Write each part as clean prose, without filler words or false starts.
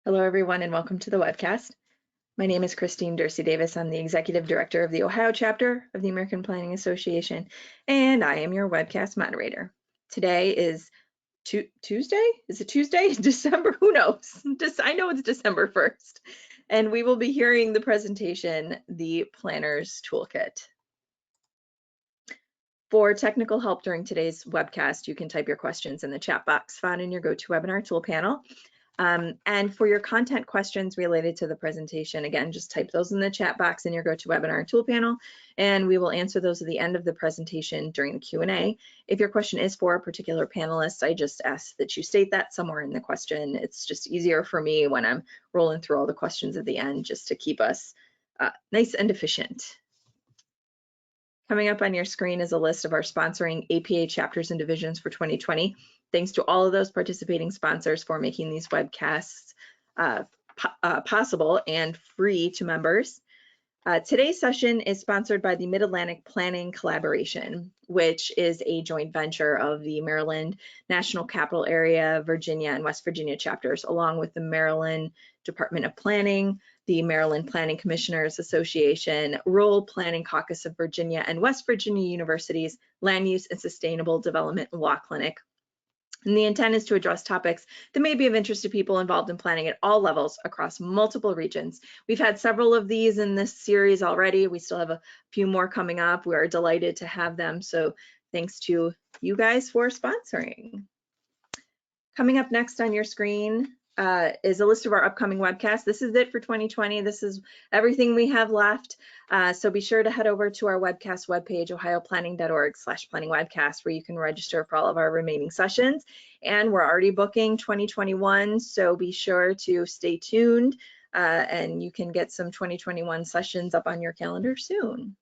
Hello, everyone, and welcome to the webcast. My name is Christine Dursey Davis. I'm the Executive Director of the Ohio chapter of the American Planning Association, and I am your webcast moderator. Today is Tuesday? Is it Tuesday? December? Who knows? I know it's December 1st, and we will be hearing the presentation, The Planner's Toolkit. For technical help during today's webcast, you can type your questions in the chat box found in your GoToWebinar tool panel. And for your content questions related to the presentation, again, just type those in the chat box in your GoToWebinar tool panel, and we will answer those at the end of the presentation during the Q&A. If your question is for a particular panelist, I just ask that you state that somewhere in the question. It's just easier for me when I'm rolling through all the questions at the end, just to keep us nice and efficient. Coming up on your screen is a list of our sponsoring APA chapters and divisions for 2020. Thanks to all of those participating sponsors for making these webcasts possible and free to members. Today's session is sponsored by the Mid-Atlantic Planning Collaboration, which is a joint venture of the Maryland National Capital Area, Virginia, and West Virginia chapters, along with the Maryland Department of Planning, the Maryland Planning Commissioners Association, Rural Planning Caucus of Virginia, and West Virginia University's Land Use and Sustainable Development Law Clinic. And the intent is to address topics that may be of interest to people involved in planning at all levels across multiple regions. We've had several of these in this series already. We still have a few more coming up. We are delighted to have them. So thanks to you guys for sponsoring. Coming up next on your screen is a list of our upcoming webcasts. This is it for 2020. This is everything we have left. So be sure to head over to our webcast webpage, ohioplanning.org/planningwebcast, where you can register for all of our remaining sessions. And we're already booking 2021, so be sure to stay tuned and you can get some 2021 sessions up on your calendar soon.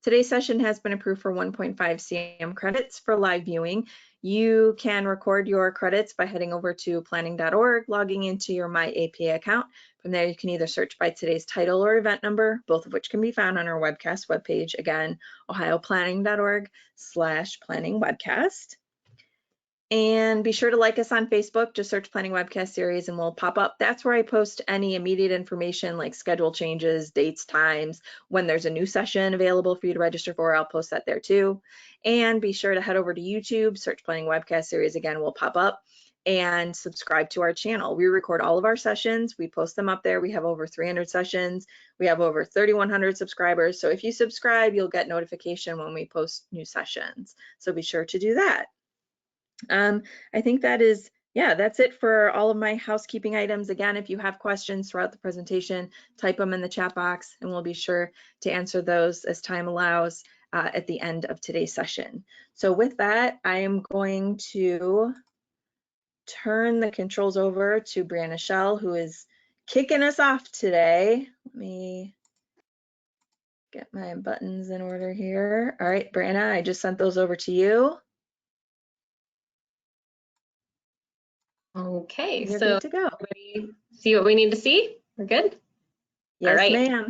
Today's session has been approved for 1.5 CM credits for live viewing. You can record your credits by heading over to planning.org, logging into your My APA account. From there, you can either search by today's title or event number, both of which can be found on our webcast webpage. Again, ohioplanning.org/planningwebcast. And be sure to like us on Facebook, just search Planning Webcast Series and we'll pop up. That's where I post any immediate information like schedule changes, dates, times. When there's a new session available for you to register for, I'll post that there too. And be sure to head over to YouTube, search Planning Webcast Series, again, will pop up, and subscribe to our channel. We record all of our sessions, we post them up there. We have over 300 sessions. We have over 3,100 subscribers. So if you subscribe, you'll get notification when we post new sessions. So be sure to do that. I think that is, that's it for all of my housekeeping items. Again, if you have questions throughout the presentation, type them in the chat box and we'll be sure to answer those as time allows at the end of today's session. So with that, I am going to turn the controls over to Brianna Schell, who is kicking us off today. Let me get my buttons in order here. All right, Brianna, I just sent those over to you. Okay, You're so good to go. See what we need to see? We're good? Yes, all right, ma'am.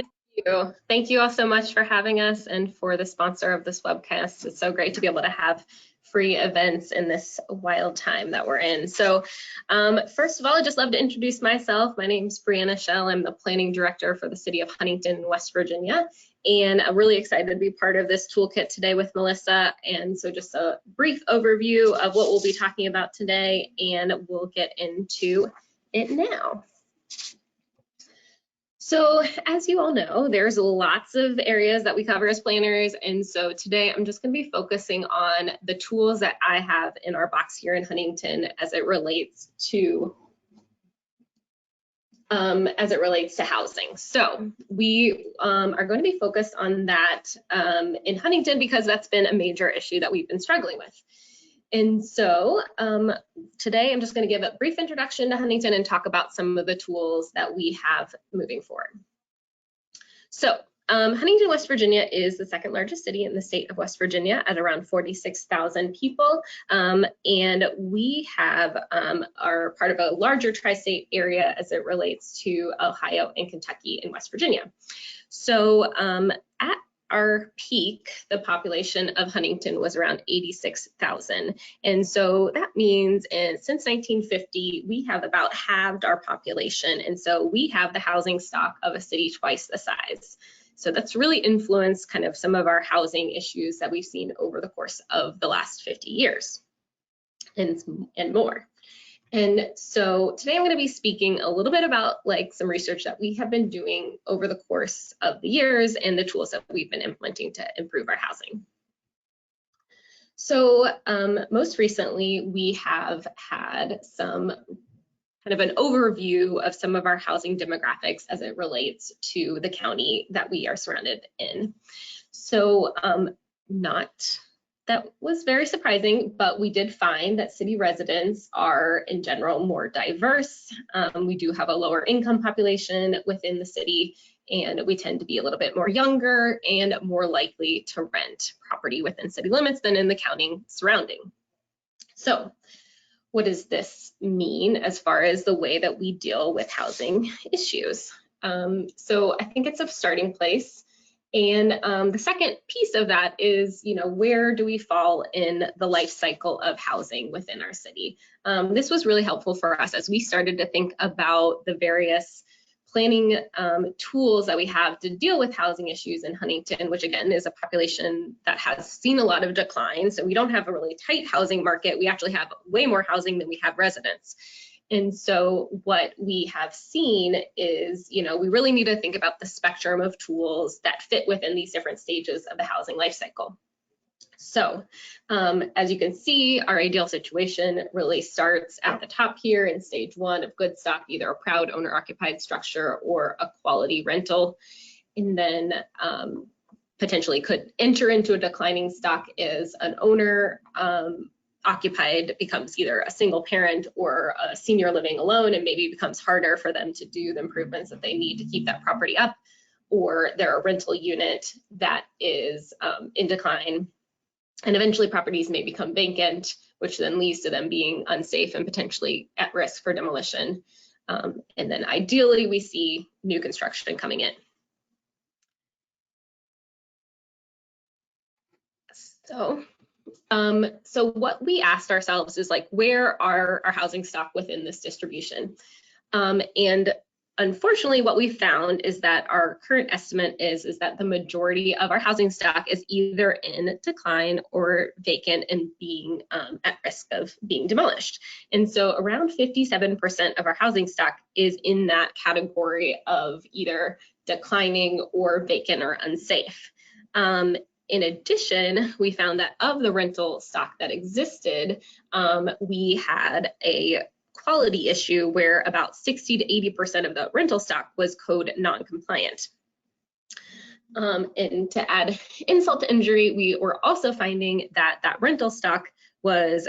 Thank you all so much for having us and for the sponsor of this webcast. It's so great to be able to have free events in this wild time that we're in. So first of all, I'd just love to introduce myself. My name's Brianna Schell. I'm the planning director for the city of Huntington, West Virginia. And I'm really excited to be part of this toolkit today with Melissa. And so just a brief overview of what we'll be talking about today, and we'll get into it now. So as you all know, there's lots of areas that we cover as planners. And so today I'm just going to be focusing on the tools that I have in our box here in Huntington as it relates to housing. So we are going to be focused on that in Huntington because that's been a major issue that we've been struggling with. And so today I'm just going to give a brief introduction to Huntington and talk about some of the tools that we have moving forward. So Huntington, West Virginia is the second largest city in the state of West Virginia at around 46,000 people. And we have are part of a larger tri-state area as it relates to Ohio and Kentucky and West Virginia. So our peak, the population of Huntington was around 86,000. And so that means since 1950, we have about halved our population. And so we have the housing stock of a city twice the size. So that's really influenced kind of some of our housing issues that we've seen over the course of the last 50 years and more. And so today I'm going to be speaking a little bit about like some research that we have been doing over the course of the years and the tools that we've been implementing to improve our housing. So most recently, we have had some kind of an overview of some of our housing demographics as it relates to the county that we are surrounded in. So that was very surprising, but we did find that city residents are in general more diverse. We do have a lower income population within the city, and we tend to be a little bit more younger and more likely to rent property within city limits than in the county surrounding. So what does this mean as far as the way that we deal with housing issues? So I think it's a starting place. And the second piece of that is, where do we fall in the life cycle of housing within our city? This was really helpful for us as we started to think about the various planning tools that we have to deal with housing issues in Huntington, which again is a population that has seen a lot of decline. So we don't have a really tight housing market. We actually have way more housing than we have residents. And so what we have seen is, we really need to think about the spectrum of tools that fit within these different stages of the housing life cycle. So as you can see, our ideal situation really starts at the top here in stage 1 of good stock, either a proud owner-occupied structure or a quality rental, and then potentially could enter into a declining stock as an owner occupied becomes either a single parent or a senior living alone, and maybe becomes harder for them to do the improvements that they need to keep that property up, or they're a rental unit that is in decline, and eventually properties may become vacant, which then leads to them being unsafe and potentially at risk for demolition. And then ideally we see new construction coming in. So what we asked ourselves is like, where are our housing stock within this distribution? And unfortunately, what we found is that our current estimate is that the majority of our housing stock is either in decline or vacant and being at risk of being demolished. And so around 57% of our housing stock is in that category of either declining or vacant or unsafe. In addition, we found that of the rental stock that existed, we had a quality issue where about 60 to 80% of the rental stock was code non-compliant. And to add insult to injury, we were also finding that that rental stock was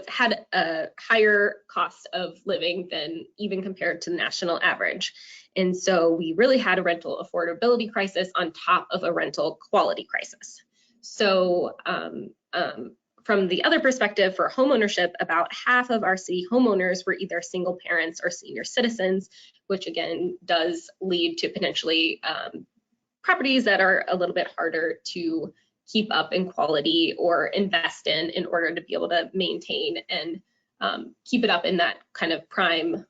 had a higher cost of living than even compared to the national average. And so we really had a rental affordability crisis on top of a rental quality crisis. So from the other perspective, for homeownership, about half of our city homeowners were either single parents or senior citizens, which again does lead to potentially properties that are a little bit harder to keep up in quality or invest in order to be able to maintain and keep it up in that kind of prime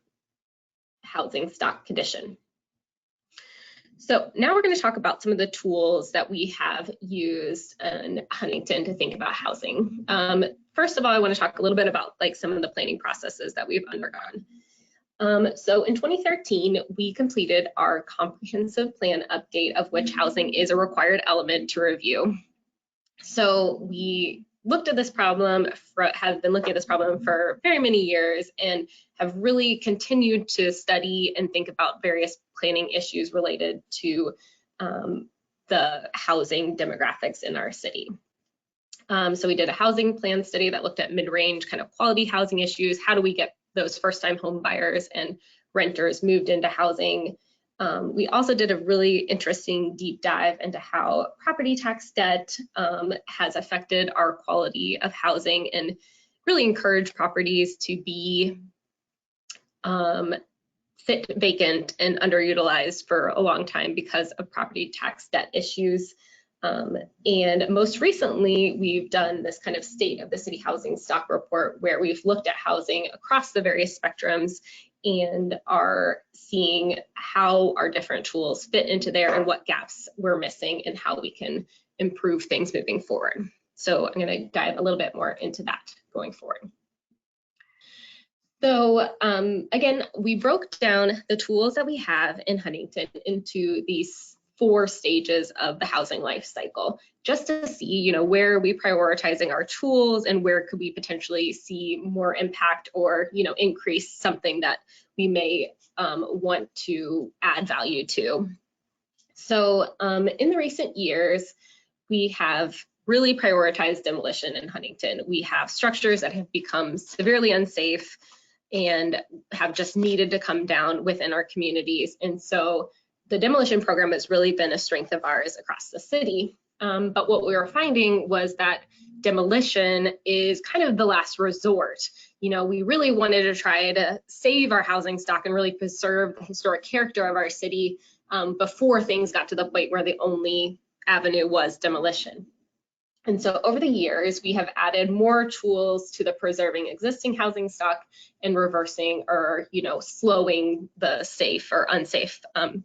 housing stock condition. So now we're going to talk about some of the tools that we have used in Huntington to think about housing. First of all, I want to talk a little bit about like some of the planning processes that we've undergone. So in 2013, we completed our comprehensive plan update, of which housing is a required element to review. So we looked at this problem, have been looking at this problem for very many years, and have really continued to study and think about various planning issues related to the housing demographics in our city. So we did a housing plan study that looked at mid-range kind of quality housing issues. How do we get those first-time home buyers and renters moved into housing? We also did a really interesting deep dive into how property tax debt has affected our quality of housing, and really encourage properties to be sit vacant and underutilized for a long time because of property tax debt issues. And most recently, we've done this kind of state of the city housing stock report where we've looked at housing across the various spectrums and are seeing how our different tools fit into there and what gaps we're missing and how we can improve things moving forward. So I'm going to dive a little bit more into that going forward. So again, we broke down the tools that we have in Huntington into these 4 stages of the housing life cycle, just to see, where are we prioritizing our tools and where could we potentially see more impact or, increase something that we may want to add value to. So in the recent years, we have really prioritized demolition in Huntington. We have structures that have become severely unsafe and have just needed to come down within our communities. And so the demolition program has really been a strength of ours across the city. But what we were finding was that demolition is kind of the last resort. We really wanted to try to save our housing stock and really preserve the historic character of our city before things got to the point where the only avenue was demolition. And so over the years, we have added more tools to the preserving existing housing stock and reversing or, slowing the safe or unsafe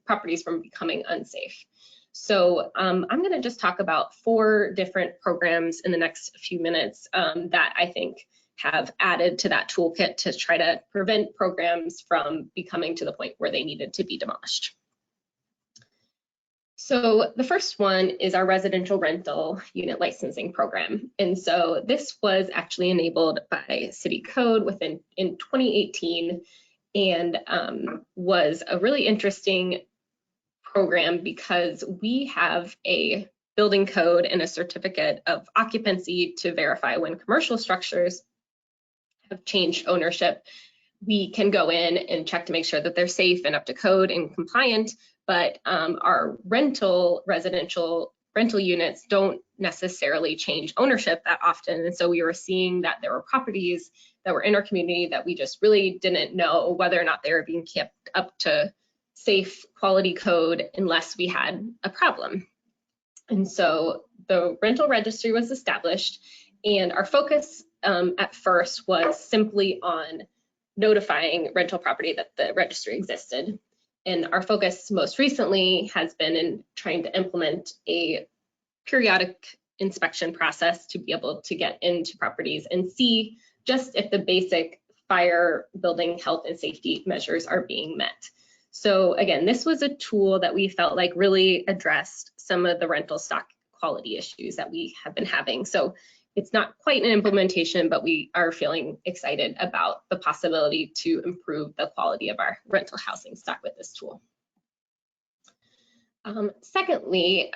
properties from becoming unsafe. So I'm going to just talk about 4 different programs in the next few minutes that I think have added to that toolkit to try to prevent programs from becoming to the point where they needed to be demolished. So the first one is our residential rental unit licensing program. And so this was actually enabled by city code in 2018 and was a really interesting program because we have a building code and a certificate of occupancy to verify when commercial structures have changed ownership. We can go in and check to make sure that they're safe and up to code and compliant, but our residential rental units don't necessarily change ownership that often. And so we were seeing that there were properties that were in our community that we just really didn't know whether or not they were being kept up to safe quality code unless we had a problem. And so the rental registry was established, and our focus at first was simply on notifying rental property that the registry existed. And our focus most recently has been in trying to implement a periodic inspection process to be able to get into properties and see just if the basic fire, building, health, and safety measures are being met. So again, this was a tool that we felt like really addressed some of the rental stock quality issues that we have been having. So it's not quite an implementation, but we are feeling excited about the possibility to improve the quality of our rental housing stock with this tool. Secondly,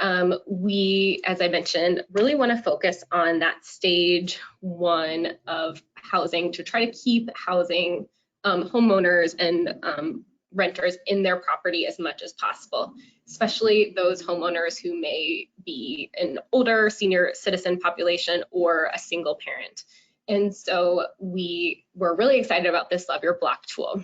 we, as I mentioned, really want to focus on that stage 1 of housing to try to keep housing homeowners and renters in their property as much as possible, especially those homeowners who may be an older senior citizen population or a single parent. And so we were really excited about this Love Your Block tool.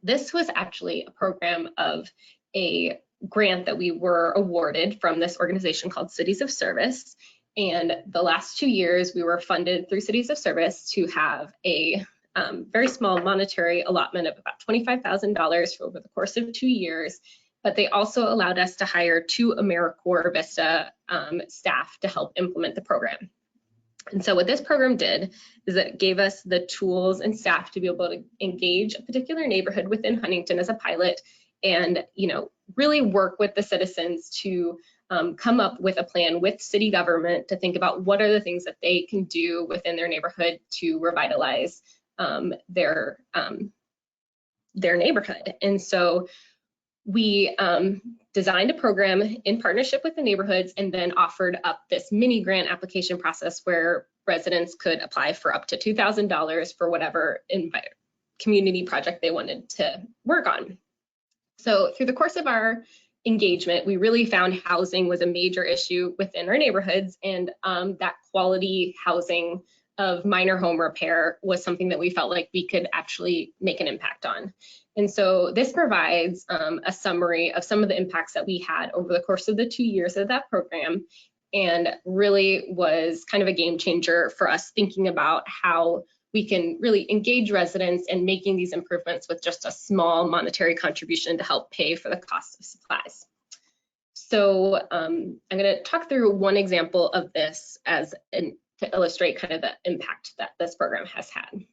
This was actually a program of a grant that we were awarded from this organization called Cities of Service. And the last 2 years, we were funded through Cities of Service to have a very small monetary allotment of about $25,000 for over the course of 2 years, but they also allowed us to hire 2 AmeriCorps Vista staff to help implement the program. And so what this program did is it gave us the tools and staff to be able to engage a particular neighborhood within Huntington as a pilot and, really work with the citizens to come up with a plan with city government to think about what are the things that they can do within their neighborhood to revitalize their neighborhood. And so we designed a program in partnership with the neighborhoods and then offered up this mini grant application process where residents could apply for up to $2,000 for whatever community project they wanted to work on. So through the course of our engagement, we really found housing was a major issue within our neighborhoods, and that quality housing of minor home repair was something that we felt like we could actually make an impact on. And so this provides a summary of some of the impacts that we had over the course of the 2 years of that program, and really was kind of a game changer for us thinking about how we can really engage residents in making these improvements with just a small monetary contribution to help pay for the cost of supplies. So I'm going to talk through one example of this to illustrate kind of the impact that this program has had.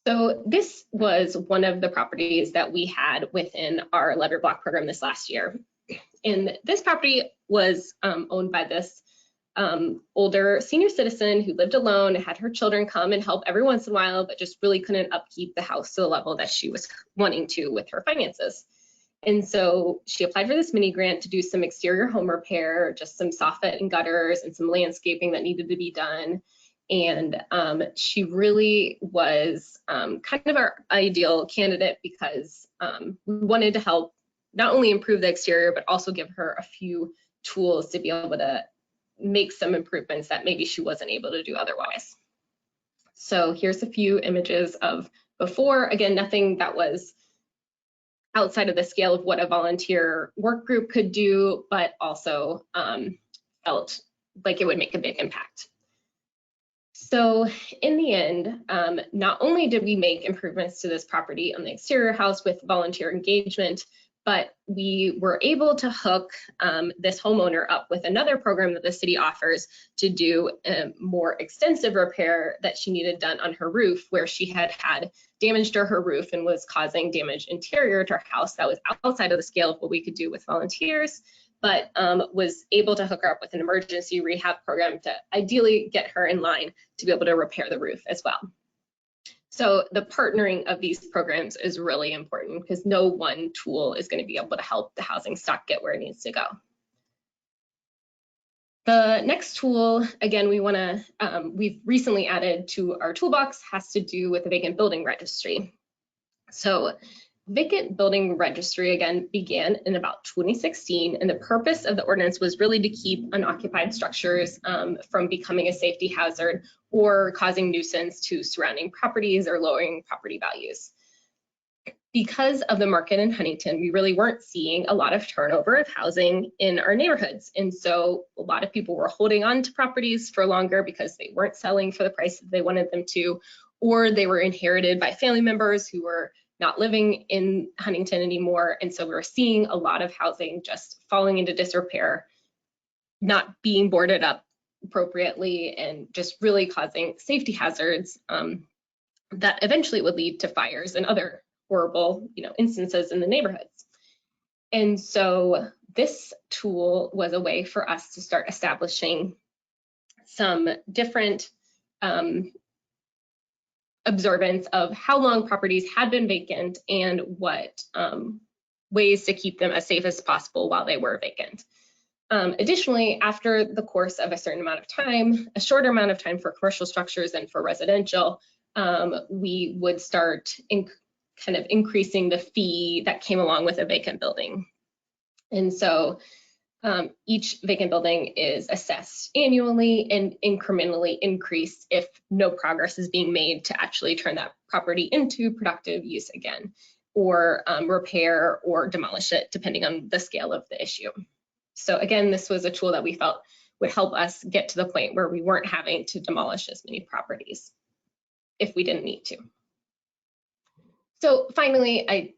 So this was one of the properties that we had within our lever block program this last year. And this property was owned by this older senior citizen who lived alone, had her children come and help every once in a while, but just really couldn't upkeep the house to the level that she was wanting to with her finances. And so she applied for this mini grant to do some exterior home repair, just some soffit and gutters and some landscaping that needed to be done. And she really was kind of our ideal candidate because we wanted to help not only improve the exterior, but also give her a few tools to be able to make some improvements that maybe she wasn't able to do otherwise. So here's a few images of before. Again, nothing that was outside of the scale of what a volunteer work group could do, but also felt like it would make a big impact. So in the end, not only did we make improvements to this property on the exterior house with volunteer engagement, but we were able to hook this homeowner up with another program that the city offers to do a more extensive repair that she needed done on her roof, where she had damage to her roof and was causing damage interior to her house that was outside of the scale of what we could do with volunteers, but was able to hook her up with an emergency rehab program to ideally get her in line to be able to repair the roof as well. So the partnering of these programs is really important because no one tool is going to be able to help the housing stock get where it needs to go. The next tool, again, we've recently added to our toolbox, has to do with the vacant building registry. So Vacant Building Registry, again, began in about 2016, and the purpose of the ordinance was really to keep unoccupied structures from becoming a safety hazard or causing nuisance to surrounding properties or lowering property values. Because of the market in Huntington, we really weren't seeing a lot of turnover of housing in our neighborhoods. And so a lot of people were holding on to properties for longer because they weren't selling for the price that they wanted them to, or they were inherited by family members who were not living in Huntington anymore. And so we were seeing a lot of housing just falling into disrepair, not being boarded up appropriately, and just really causing safety hazards that eventually would lead to fires and other horrible, instances in the neighborhoods. And so this tool was a way for us to start establishing some different observance of how long properties had been vacant and what ways to keep them as safe as possible while they were vacant. Additionally, after the course of a certain amount of time, a shorter amount of time for commercial structures and for residential, we would start kind of increasing the fee that came along with a vacant building. And so each vacant building is assessed annually and incrementally increased if no progress is being made to actually turn that property into productive use again, or repair or demolish it, depending on the scale of the issue. So again, this was a tool that we felt would help us get to the point where we weren't having to demolish as many properties if we didn't need to. So finally, I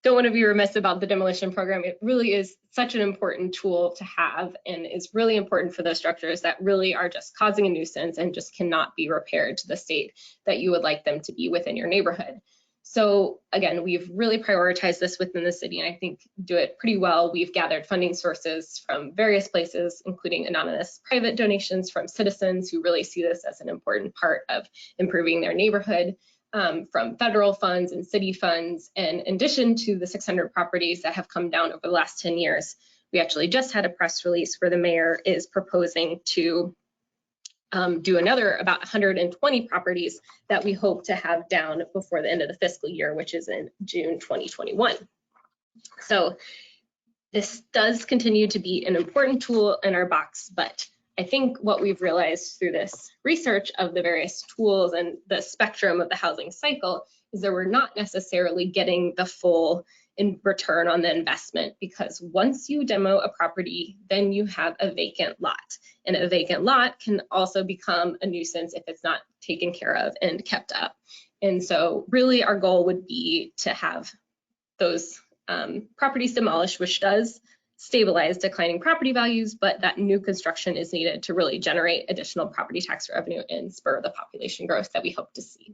don't want to be remiss about the demolition program. It really is such an important tool to have, and is really important for those structures that really are just causing a nuisance and just cannot be repaired to the state that you would like them to be within your neighborhood. So again, we've really prioritized this within the city, and I think do it pretty well. We've gathered funding sources from various places, including anonymous private donations from citizens who really see this as an important part of improving their neighborhood, from federal funds and city funds. And in addition to the 600 properties that have come down over the last 10 years, we actually just had a press release where the mayor is proposing to do another about 120 properties that we hope to have down before the end of the fiscal year, which is in June 2021. So this does continue to be an important tool in our box, but I think what we've realized through this research of the various tools and the spectrum of the housing cycle is that we're not necessarily getting the full in return on the investment, because once you demo a property, then you have a vacant lot, and a vacant lot can also become a nuisance if it's not taken care of and kept up. And so really our goal would be to have those properties demolished, which does stabilize declining property values, but that new construction is needed to really generate additional property tax revenue and spur the population growth that we hope to see.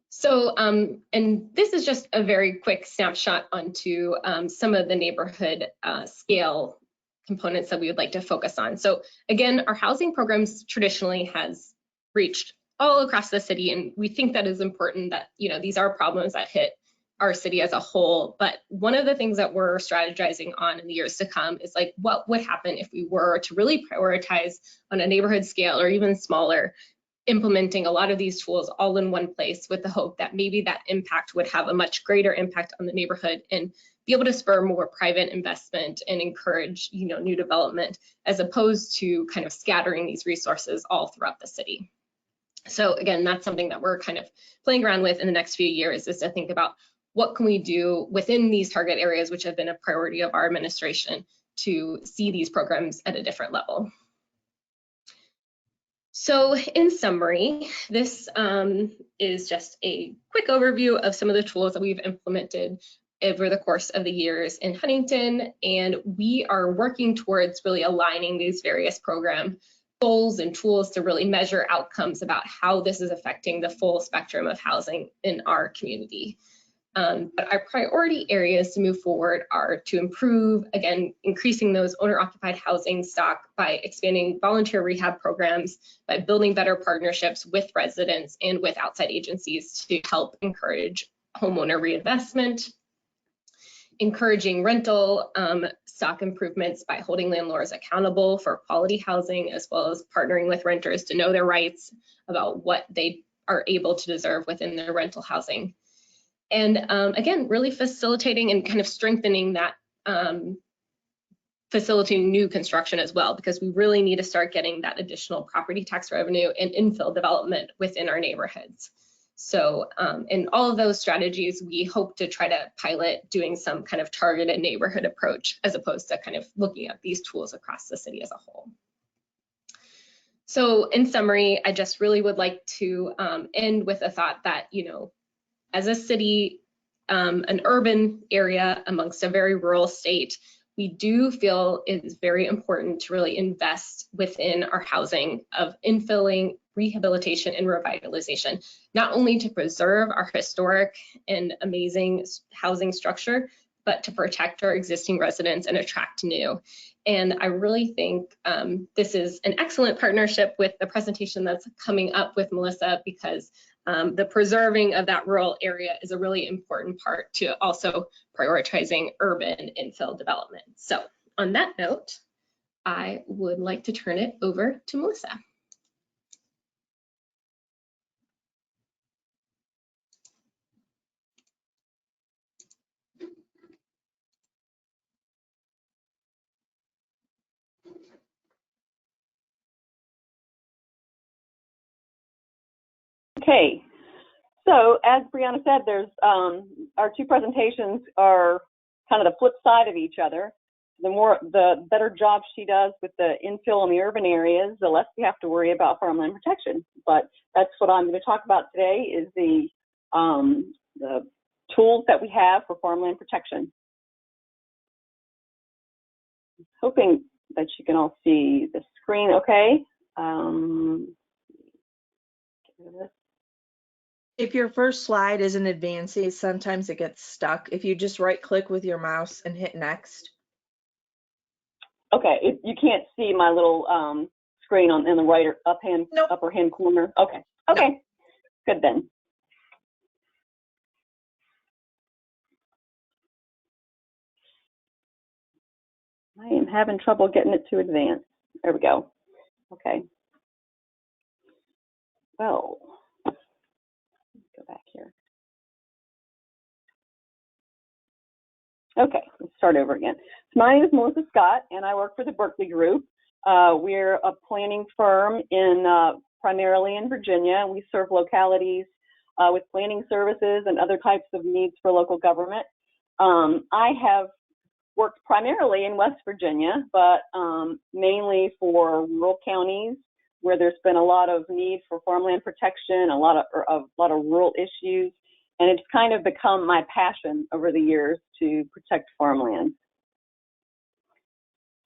So, and this is just a very quick snapshot onto some of the neighborhood scale components that we would like to focus on. So again, our housing programs traditionally has reached all across the city, and we think that is important, that, you know, these are problems that hit our city as a whole. But one of the things that we're strategizing on in the years to come is like, what would happen if we were to really prioritize on a neighborhood scale or even smaller, implementing a lot of these tools all in one place, with the hope that maybe that impact would have a much greater impact on the neighborhood and be able to spur more private investment and encourage, you know, new development, as opposed to kind of scattering these resources all throughout the city. So again, that's something that we're kind of playing around with in the next few years, is to think about what can we do within these target areas, which have been a priority of our administration, to see these programs at a different level. So in summary, this is just a quick overview of some of the tools that we've implemented over the course of the years in Huntington, and we are working towards really aligning these various program goals and tools to really measure outcomes about how this is affecting the full spectrum of housing in our community. But our priority areas to move forward are to improve, again, increasing those owner-occupied housing stock by expanding volunteer rehab programs, by building better partnerships with residents and with outside agencies to help encourage homeowner reinvestment, encouraging rental stock improvements by holding landlords accountable for quality housing, as well as partnering with renters to know their rights about what they are able to deserve within their rental housing. And again, really facilitating and kind of strengthening that, facilitating new construction as well, because we really need to start getting that additional property tax revenue and infill development within our neighborhoods. So in all of those strategies, we hope to try to pilot doing some kind of targeted neighborhood approach, as opposed to kind of looking at these tools across the city as a whole. So in summary, I just really would like to end with a thought that, you know, as a city, an urban area amongst a very rural state, we do feel it is very important to really invest within our housing of infilling, rehabilitation, and revitalization, not only to preserve our historic and amazing housing structure, but to protect our existing residents and attract new. And I really think this is an excellent partnership with the presentation that's coming up with Melissa, because the preserving of that rural area is a really important part to also prioritizing urban infill development. So on that note, I would like to turn it over to Melissa. Okay, so as Brianna said, there's our two presentations are kind of the flip side of each other. The better job she does with the infill in the urban areas, the less we have to worry about farmland protection. But that's what I'm going to talk about today, is the tools that we have for farmland protection. Hoping that you can all see the screen okay. If your first slide isn't advancing, sometimes it gets stuck. If you just right click with your mouse and hit next. Okay, you can't see my little screen in the right or upper hand corner. Okay, okay, no. Good then. I am having trouble getting it to advance. There we go. Okay. Well, let's go back here. Okay, let's start over again. So my name is Melissa Scott, and I work for the Berkeley Group. We're a planning firm primarily in Virginia. We serve localities with planning services and other types of needs for local government. I have worked primarily in West Virginia, but mainly for rural counties where there's been a lot of need for farmland protection, a lot of rural issues, and it's kind of become my passion over the years to protect farmland.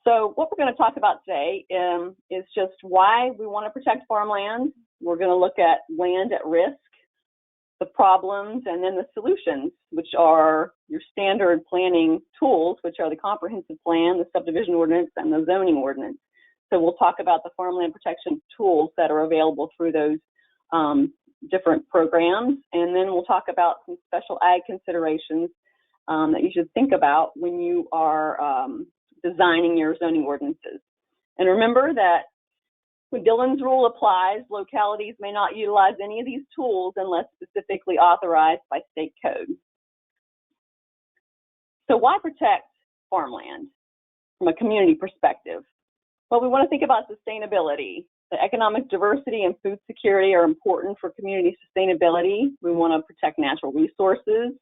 So what we're going to talk about today is just why we want to protect farmland. We're going to look at land at risk, the problems, and then the solutions, which are your standard planning tools, which are the comprehensive plan, the subdivision ordinance, and the zoning ordinance. So we'll talk about the farmland protection tools that are available through those different programs, and then we'll talk about some special ag considerations that you should think about when you are designing your zoning ordinances. And remember that when Dillon's rule applies, localities may not utilize any of these tools unless specifically authorized by state code. So why protect farmland from a community perspective? Well, we want to think about sustainability. The economic diversity and food security are important for community sustainability. We want to protect natural resources.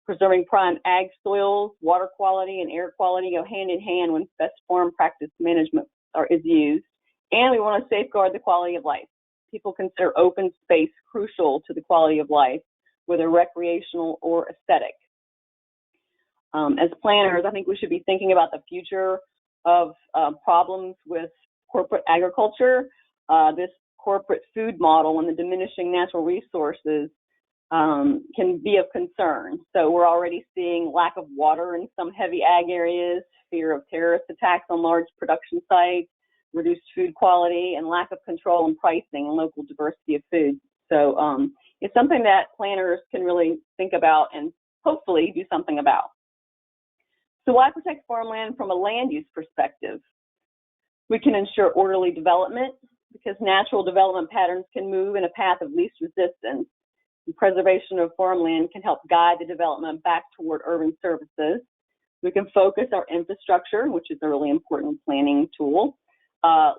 Preserving prime ag soils, water quality, and air quality go hand in hand when best farm practice management is used. And we want to safeguard the quality of life. People consider open space crucial to the quality of life, whether recreational or aesthetic. As planners, I think we should be thinking about the future of problems with corporate agriculture. This corporate food model and the diminishing natural resources can be of concern. So we're already seeing lack of water in some heavy ag areas, fear of terrorist attacks on large production sites, reduced food quality, and lack of control and pricing and local diversity of food. So it's something that planners can really think about and hopefully do something about. So why protect farmland from a land use perspective? We can ensure orderly development because natural development patterns can move in a path of least resistance. And preservation of farmland can help guide the development back toward urban services. We can focus our infrastructure, which is a really important planning tool.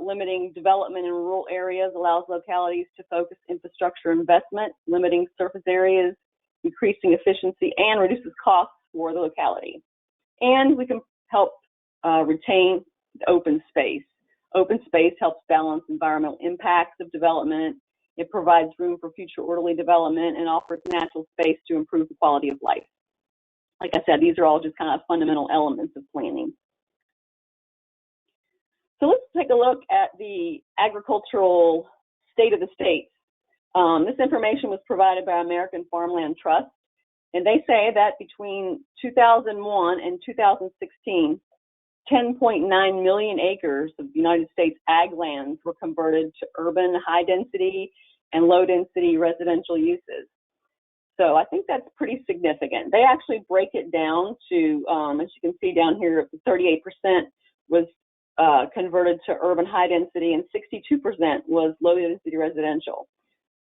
Limiting development in rural areas allows localities to focus infrastructure investment, limiting surface areas, increasing efficiency, and reduces costs for the locality. And we can help retain the open space. Open space helps balance environmental impacts of development. It provides room for future orderly development and offers natural space to improve the quality of life. Like I said, these are all just kind of fundamental elements of planning. So let's take a look at the agricultural state of the state. This information was provided by American Farmland Trust, and they say that between 2001 and 2016, 10.9 million acres of United States ag lands were converted to urban, high-density, and low-density residential uses. So I think that's pretty significant. They actually break it down to, as you can see down here, 38% was converted to urban high-density, and 62% was low-density residential.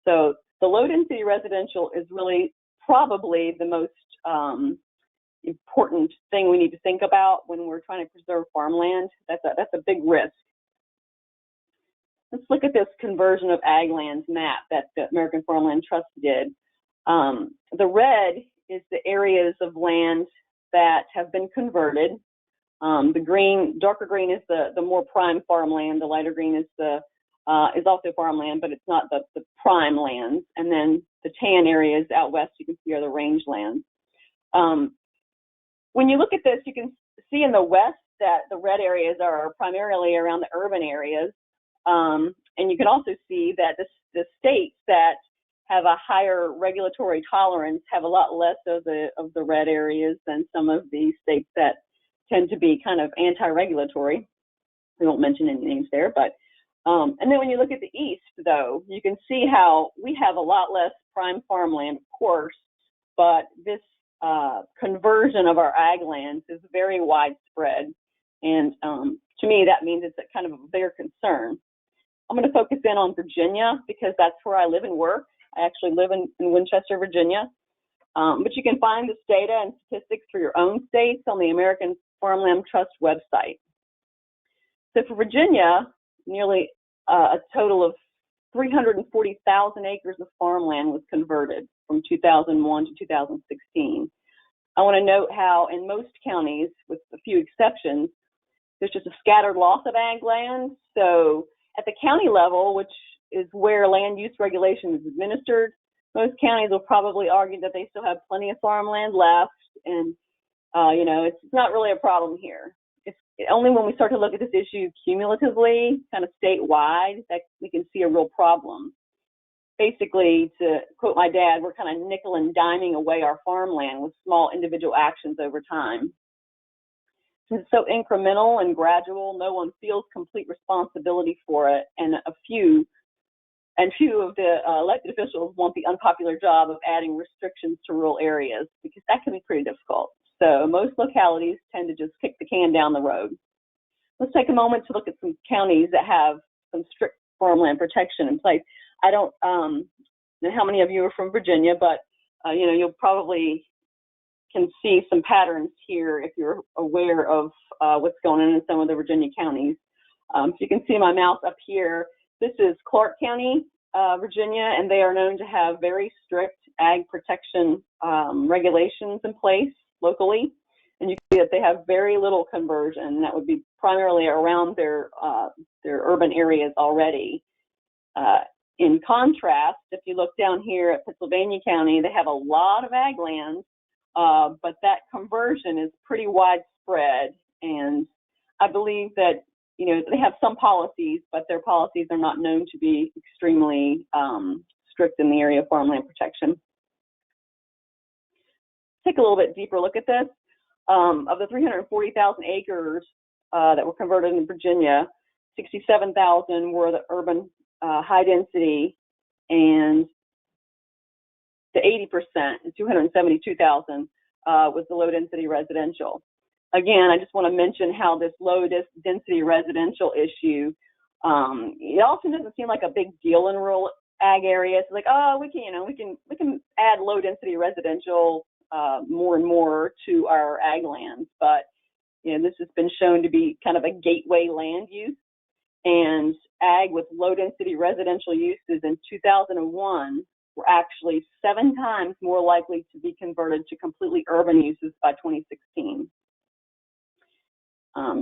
So the low-density residential is really probably the most important thing we need to think about when we're trying to preserve farmland. That's a big risk. Let's look at this conversion of ag lands map that the American Farmland Trust did. The red is the areas of land that have been converted. The green, darker green is the more prime farmland. The lighter green is also farmland, but it's not the prime lands. And then the tan areas out west you can see are the rangelands. When you look at this, you can see in the west that the red areas are primarily around the urban areas. And you can also see that the states that have a higher regulatory tolerance have a lot less of the red areas than some of the states that tend to be kind of anti-regulatory. We won't mention any names there, but and then when you look at the east, though, you can see how we have a lot less prime farmland, of course, but this conversion of our ag lands is very widespread. And to me, that means it's a kind of a bigger concern. I'm going to focus in on Virginia because that's where I live and work. I actually live in Winchester, Virginia. But you can find this data and statistics for your own states on the American Farmland Trust website. So for Virginia, nearly a total of 340,000 acres of farmland was converted from 2001 to 2016. I want to note how in most counties, with a few exceptions, there's just a scattered loss of ag land. So at the county level, which is where land use regulation is administered, most counties will probably argue that they still have plenty of farmland left, and you know, it's not really a problem here. It's only when we start to look at this issue cumulatively, kind of statewide, that we can see a real problem. Basically, to quote my dad, we're kind of nickel and diming away our farmland with small individual actions over time. Since it's so incremental and gradual, no one feels complete responsibility for it, and few of the elected officials want the unpopular job of adding restrictions to rural areas, because that can be pretty difficult. So most localities tend to just kick the can down the road. Let's take a moment to look at some counties that have some strict farmland protection in place. I don't know how many of you are from Virginia, but you know, you'll probably can see some patterns here if you're aware of what's going on in some of the Virginia counties. So you can see my mouse up here. This is Clark County, Virginia, and they are known to have very strict ag protection regulations in place locally. And you can see that they have very little conversion. That would be primarily around their urban areas already. In contrast, if you look down here at Pennsylvania County, they have a lot of ag land, but that conversion is pretty widespread. And I believe that, you know, they have some policies, but their policies are not known to be extremely strict in the area of farmland protection. Take a little bit deeper look at this. Of the 340,000 acres that were converted in Virginia, 67,000 were the urban high density, and the 80%, 272,000, was the low density residential. Again, I just want to mention how this low density residential issue, it often doesn't seem like a big deal in rural ag areas. Like, oh, we can add low density residential more and more to our ag lands, but you know, this has been shown to be kind of a gateway land use. And ag with low density residential uses in 2001 were actually 7 times more likely to be converted to completely urban uses by 2016.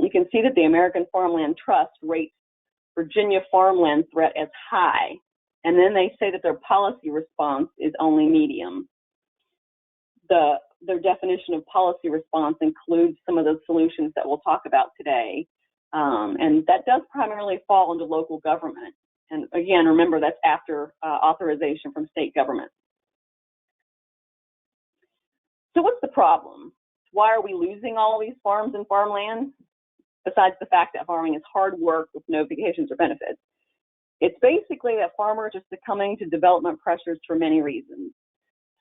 You can see that the American Farmland Trust rates Virginia farmland threat as high, and then they say that their policy response is only medium. Their definition of policy response includes some of those solutions that we'll talk about today. And that does primarily fall into local government. And again, remember, that's after authorization from state government. So what's the problem? Why are we losing all these farms and farmland? Besides the fact that farming is hard work with no vacations or benefits. It's basically that farmers are succumbing to development pressures for many reasons.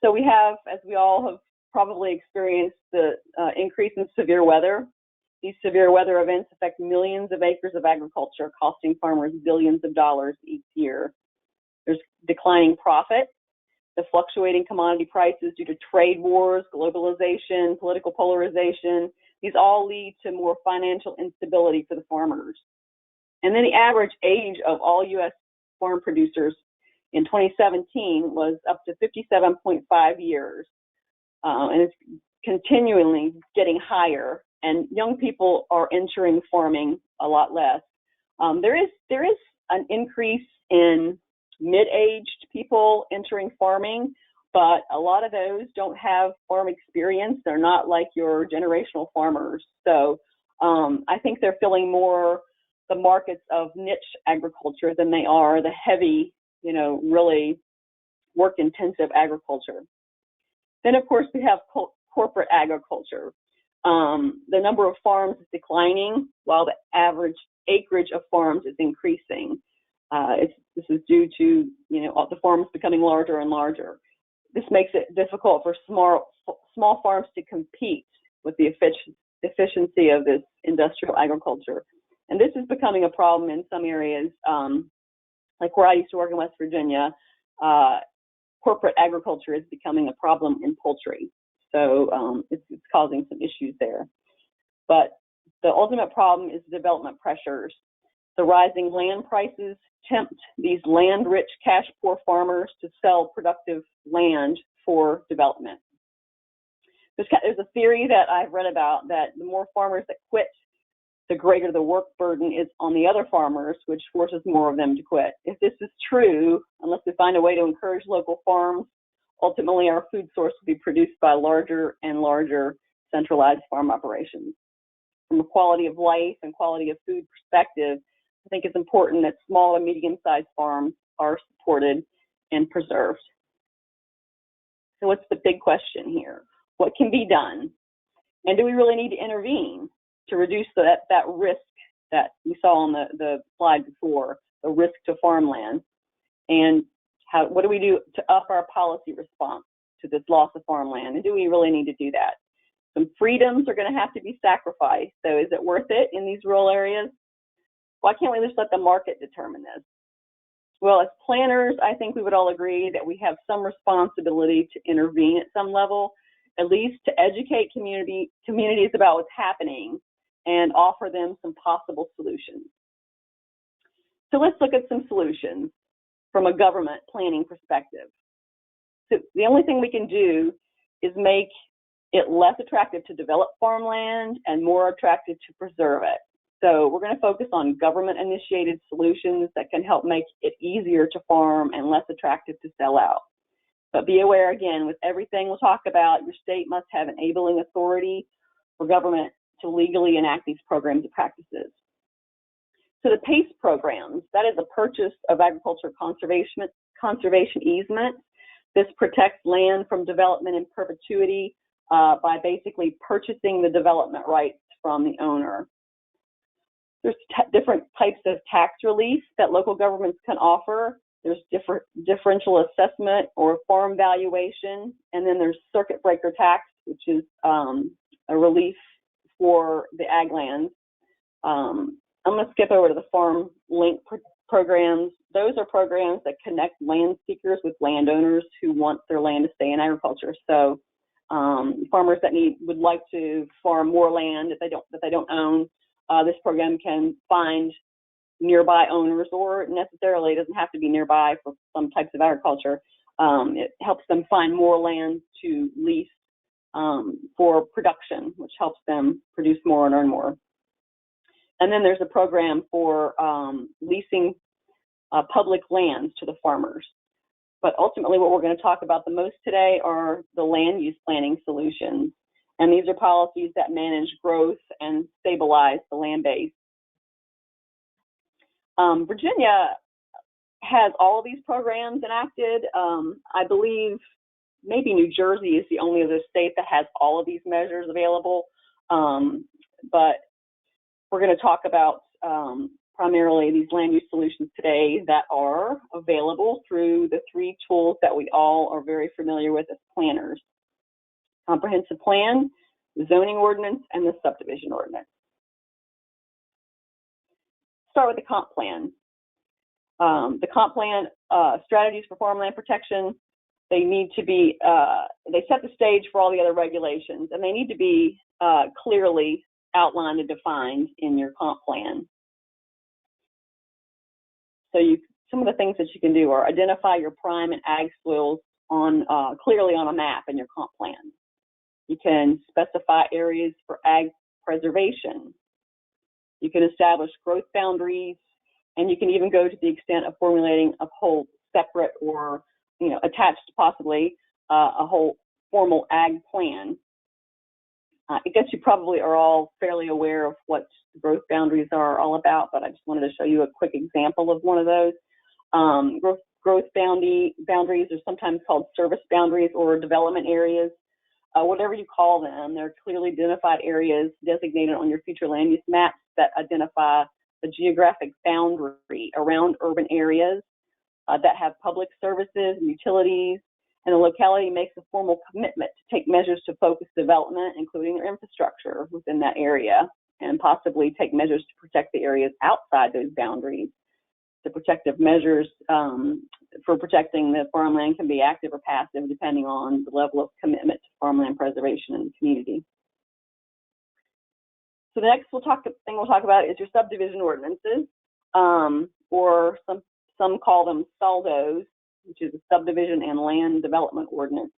So we have, as we all have probably experienced, the increase in severe weather. These severe weather events affect millions of acres of agriculture, costing farmers billions of dollars each year. There's declining profit, the fluctuating commodity prices due to trade wars, globalization, political polarization. These all lead to more financial instability for the farmers. And then the average age of all U.S. farm producers in 2017 was up to 57.5 years. And it's continually getting higher. And young people are entering farming a lot less. There is an increase in mid-aged people entering farming, but a lot of those don't have farm experience. They're not like your generational farmers. So I think they're filling more the markets of niche agriculture than they are the heavy, you know, really work-intensive agriculture. Then, of course, we have corporate agriculture. The number of farms is declining while the average acreage of farms is increasing. This is due to, you know, the farms becoming larger and larger. This makes it difficult for small farms to compete with the efficiency of this industrial agriculture. And this is becoming a problem in some areas, like where I used to work in West Virginia. Corporate agriculture is becoming a problem in poultry. So it's causing some issues there. But The ultimate problem is development pressures. The rising land prices tempt these land-rich, cash-poor farmers to sell productive land for development. There's a theory that I've read about that the more farmers that quit, the greater the work burden is on the other farmers, which forces more of them to quit. If this is true, unless we find a way to encourage local farms, ultimately our food source will be produced by larger and larger centralized farm operations. From a quality of life and quality of food perspective, I think it's important that small and medium-sized farms are supported and preserved. So what's the big question here? What can be done? And do we really need to intervene to reduce that risk that we saw on the slide before, the risk to farmland? And what do we do to up our policy response to this loss of farmland? And do we really need to do that? Some freedoms are going to have to be sacrificed. So is it worth it in these rural areas? Why can't we just let the market determine this? Well, as planners, I think we would all agree that we have some responsibility to intervene at some level, at least to educate communities about what's happening and offer them some possible solutions. So let's look at some solutions from a government planning perspective. So the only thing we can do is make it less attractive to develop farmland and more attractive to preserve it. So we're going to focus on government-initiated solutions that can help make it easier to farm and less attractive to sell out. But be aware, again, with everything we'll talk about, your state must have enabling authority for government to legally enact these programs and practices. So the PACE programs, that is a purchase of agriculture conservation easement. This protects land from development in perpetuity by basically purchasing the development rights from the owner. There's different types of tax relief that local governments can offer. There's differential assessment or farm valuation, and then there's circuit breaker tax, which is a relief for the ag lands. I'm going to skip over to the farm link programs. Those are programs that connect land seekers with landowners who want their land to stay in agriculture. So farmers that would like to farm more land that they don't own, this program can find nearby owners, or necessarily it doesn't have to be nearby for some types of agriculture. It helps them find more land to lease for production, which helps them produce more and earn more. And then there's a program for leasing public lands to the farmers. But ultimately what we're going to talk about the most today are the land use planning solutions. And these are policies that manage growth and stabilize the land base. Virginia has all of these programs enacted. I believe maybe New Jersey is the only other state that has all of these measures available. But we're going to talk about primarily these land use solutions today that are available through the three tools that we all are very familiar with as planners: comprehensive plan, the zoning ordinance, and the subdivision ordinance. Start with the comp plan. The comp plan strategies for farmland protection, they need to be, they set the stage for all the other regulations, and they need to be clearly outlined and defined in your comp plan. So some of the things that you can do are identify your prime and ag soils clearly on a map in your comp plan. You can specify areas for ag preservation. You can establish growth boundaries, and you can even go to the extent of formulating a whole separate or, attached possibly a whole formal ag plan. I guess you probably are all fairly aware of what growth boundaries are all about, but I just wanted to show you a quick example of one of those. Growth boundaries are sometimes called service boundaries or development areas. Whatever you call them, they're clearly identified areas designated on your future land use maps that identify the geographic boundary around urban areas that have public services and utilities, and the locality makes a formal commitment to take measures to focus development, including their infrastructure within that area, and possibly take measures to protect the areas outside those boundaries. The protective measures for protecting the farmland can be active or passive depending on the level of commitment to farmland preservation in the community. So the next thing we'll talk about is your subdivision ordinances, or some call them SALDOs, which is a subdivision and land development ordinance.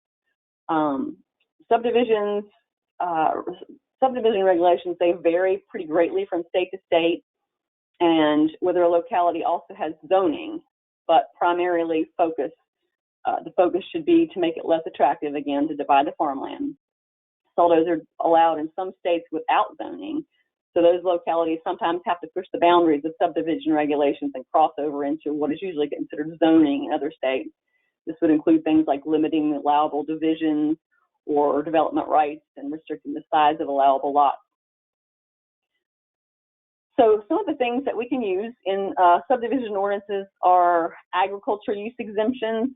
Subdivision regulations, they vary pretty greatly from state to state, and whether a locality also has zoning, but primarily the focus should be to make it less attractive, again, to divide the farmland. SALDOs are allowed in some states without zoning, so those localities sometimes have to push the boundaries of subdivision regulations and cross over into what is usually considered zoning in other states. This would include things like limiting the allowable divisions or development rights and restricting the size of allowable lots. So some of the things that we can use in subdivision ordinances are agriculture use exemptions,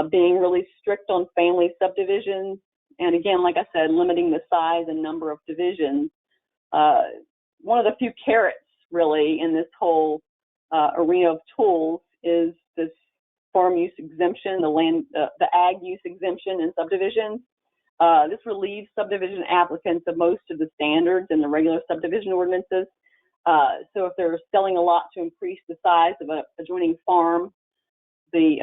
being really strict on family subdivisions, and again, like I said, limiting the size and number of divisions. One of the few carrots, really, in this whole arena of tools is this farm use exemption, the ag use exemption in subdivisions. This relieves subdivision applicants of most of the standards in the regular subdivision ordinances. So if they're selling a lot to increase the size of an adjoining farm, it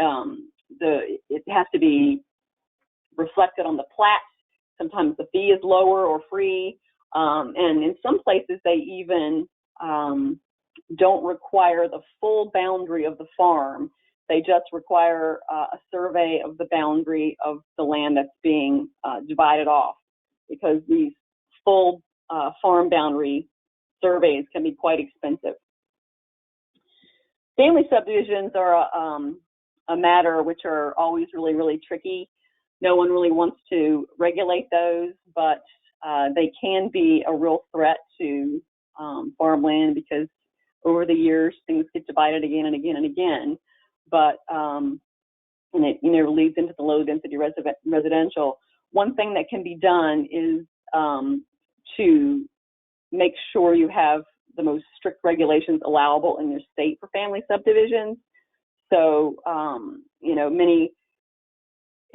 has to be reflected on the plat. Sometimes the fee is lower or free. And in some places, they even don't require the full boundary of the farm. They just require a survey of the boundary of the land that's being divided off, because these full farm boundary surveys can be quite expensive. Family subdivisions are a matter which are always really, really tricky. No one really wants to regulate those, but they can be a real threat to farmland, because over the years things get divided again and again and again. But and it leads into the low density residential. One thing that can be done is to make sure you have the most strict regulations allowable in your state for family subdivisions. So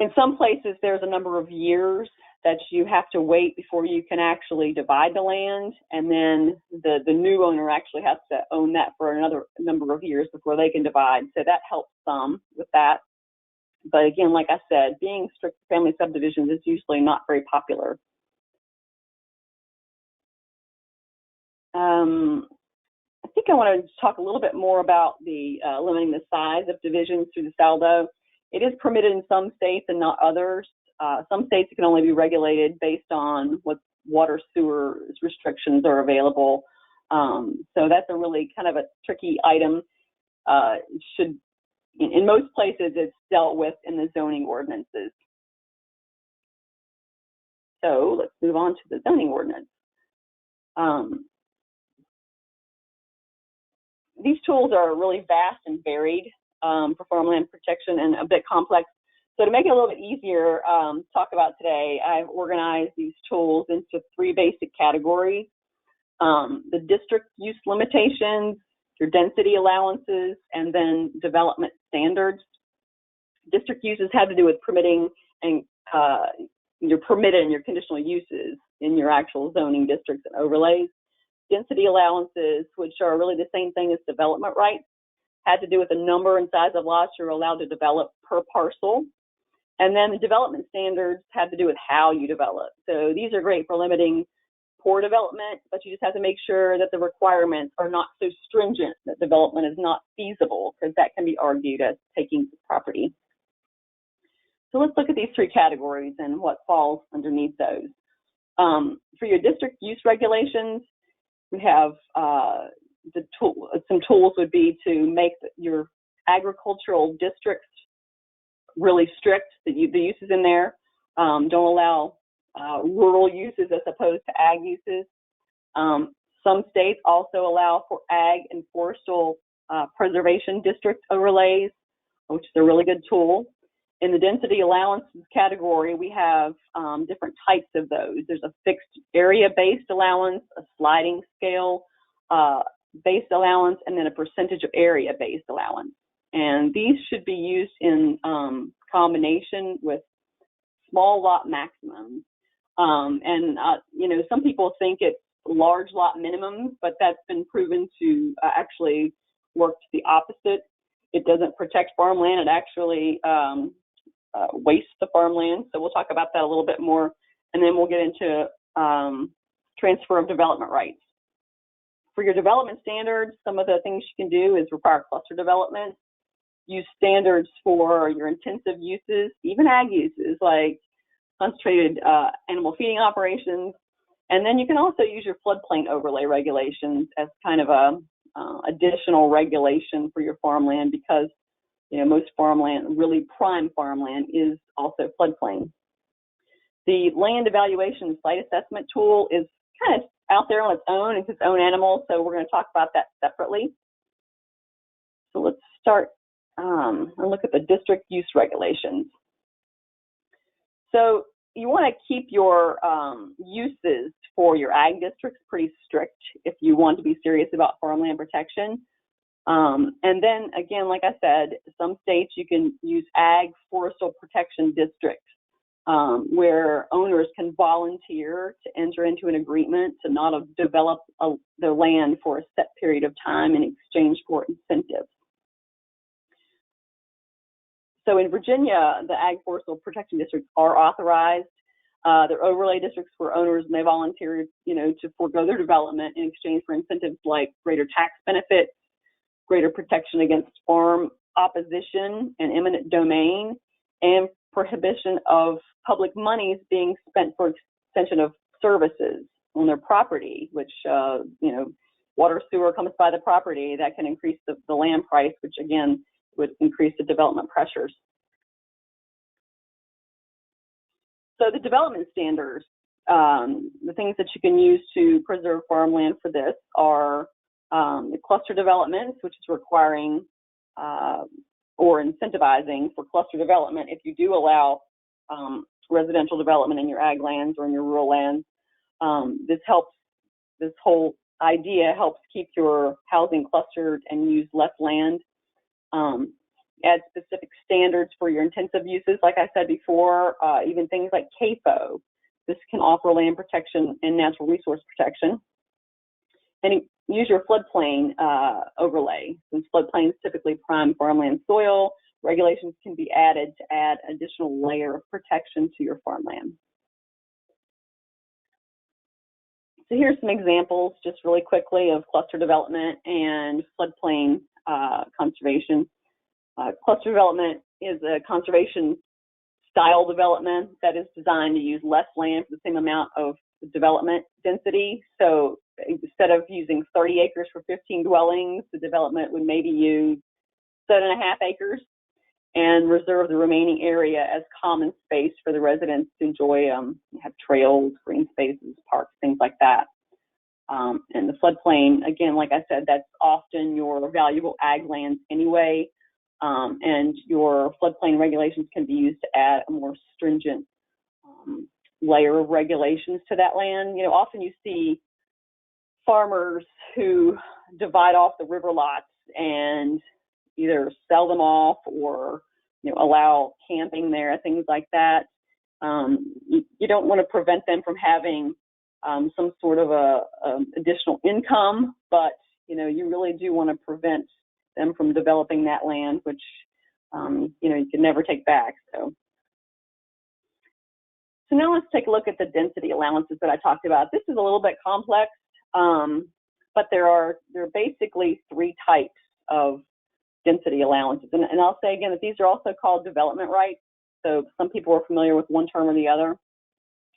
in some places there's a number of years that you have to wait before you can actually divide the land, and then the new owner actually has to own that for another number of years before they can divide. So that helps some with that. But again, like I said, being strict family subdivisions is usually not very popular. I think I want to talk a little bit more about the limiting the size of divisions through the SALDO. It is permitted in some states and not others. Some states can only be regulated based on what water sewer restrictions are available. So that's a really kind of a tricky item. In most places, it's dealt with in the zoning ordinances. So let's move on to the zoning ordinance. These tools are really vast and varied for farmland protection and a bit complex. So to make it a little bit easier to talk about today, I've organized these tools into three basic categories: the district use limitations, your density allowances, and then development standards. District uses have to do with permitting and your permitted and your conditional uses in your actual zoning districts and overlays. Density allowances, which are really the same thing as development rights, had to do with the number and size of lots you're allowed to develop per parcel. And then the development standards had to do with how you develop. So these are great for limiting poor development, but you just have to make sure that the requirements are not so stringent that development is not feasible, because that can be argued as taking property. So let's look at these three categories and what falls underneath those. For your district use regulations, we have some tools would be to make your agricultural districts really strict, the uses in there. Don't allow rural uses as opposed to ag uses. Some states also allow for ag and forestal preservation district overlays, which is a really good tool. In the density allowances category, we have different types of those. There's a fixed area-based allowance, a sliding scale based allowance, and then a percentage of area-based allowance. And these should be used in combination with small lot maximums. Some people think it's large lot minimums, but that's been proven to actually work to the opposite. It doesn't protect farmland. It actually wastes the farmland. So we'll talk about that a little bit more, and then we'll get into transfer of development rights. For your development standards, some of the things you can do is require cluster development, use standards for your intensive uses, even ag uses like concentrated animal feeding operations. And then you can also use your floodplain overlay regulations as kind of a additional regulation for your farmland, because most farmland, really prime farmland, is also floodplain. The land evaluation site assessment tool is kind of out there on its own. It's its own animal, so we're going to talk about that separately. So let's start and look at the district use regulations. So you want to keep your uses for your ag districts pretty strict if you want to be serious about farmland protection. And then again, like I said, some states you can use ag forestal protection districts where owners can volunteer to enter into an agreement to not develop their land for a set period of time in exchange for incentives. So in Virginia, the ag forestal protection districts are authorized. They're overlay districts where owners may volunteer, to forego their development in exchange for incentives like greater tax benefits, greater protection against farm opposition and eminent domain, and prohibition of public monies being spent for extension of services on their property, which, water, sewer comes by the property, that can increase the land price, which again would increase the development pressures. So the development standards, the things that you can use to preserve farmland for this are the cluster developments, which is requiring or incentivizing for cluster development. If you do allow residential development in your ag lands or in your rural lands, this whole idea helps keep your housing clustered and use less land. Add specific standards for your intensive uses, like I said before, even things like CAFO. This can offer land protection and natural resource protection. And use your floodplain overlay. Since floodplains typically prime farmland soil, regulations can be added to add additional layer of protection to your farmland. So here's some examples, just really quickly, of cluster development and floodplain conservation. Cluster development is a conservation style development that is designed to use less land for the same amount of development density. So instead of using 30 acres for 15 dwellings, the development would maybe use 7.5 acres and reserve the remaining area as common space for the residents to enjoy, have trails, green spaces, parks, things like that. And the floodplain, again, like I said, that's often your valuable ag lands anyway. And your floodplain regulations can be used to add a more stringent layer of regulations to that land. Often you see farmers who divide off the river lots and either sell them off or allow camping there, things like that. You don't want to prevent them from having some sort of additional income, but you really do want to prevent them from developing that land, which you can never take back. So now let's take a look at the density allowances that I talked about. This is a little bit complex, but there are basically three types of density allowances. And I'll say again that these are also called development rights. So some people are familiar with one term or the other.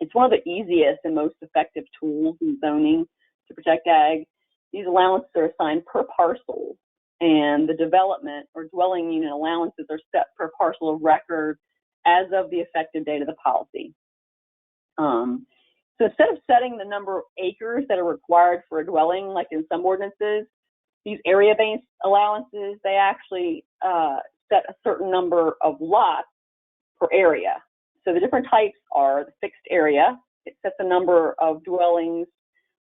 It's one of the easiest and most effective tools in zoning to protect ag. These allowances are assigned per parcel, and the development or dwelling unit allowances are set per parcel of record as of the effective date of the policy. So instead of setting the number of acres that are required for a dwelling, like in some ordinances, these area-based allowances, they actually set a certain number of lots per area. So the different types are the fixed area. It sets a number of dwellings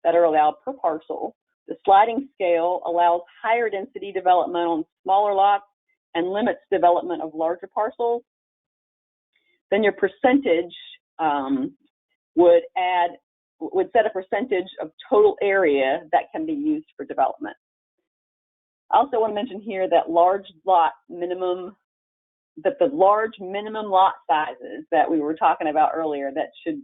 that are allowed per parcel. The sliding scale allows higher density development on smaller lots and limits development of larger parcels. Then your percentage would add would set a percentage of total area that can be used for development. I also want to mention here that the large minimum lot sizes that we were talking about earlier that should,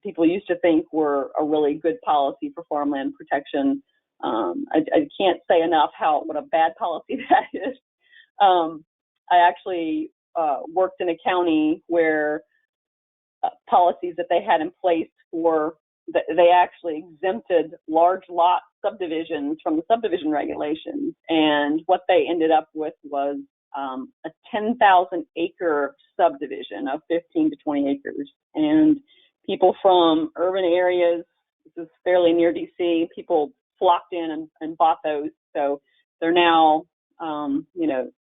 people used to think were a really good policy for farmland protection. I can't say enough what a bad policy that is. I actually worked in a county where policies that they had in place they actually exempted large lot subdivisions from the subdivision regulations, and what they ended up with was a 10,000 acre subdivision of 15 to 20 acres. And people from urban areas, this is fairly near DC, people flocked in and bought those. So they're now,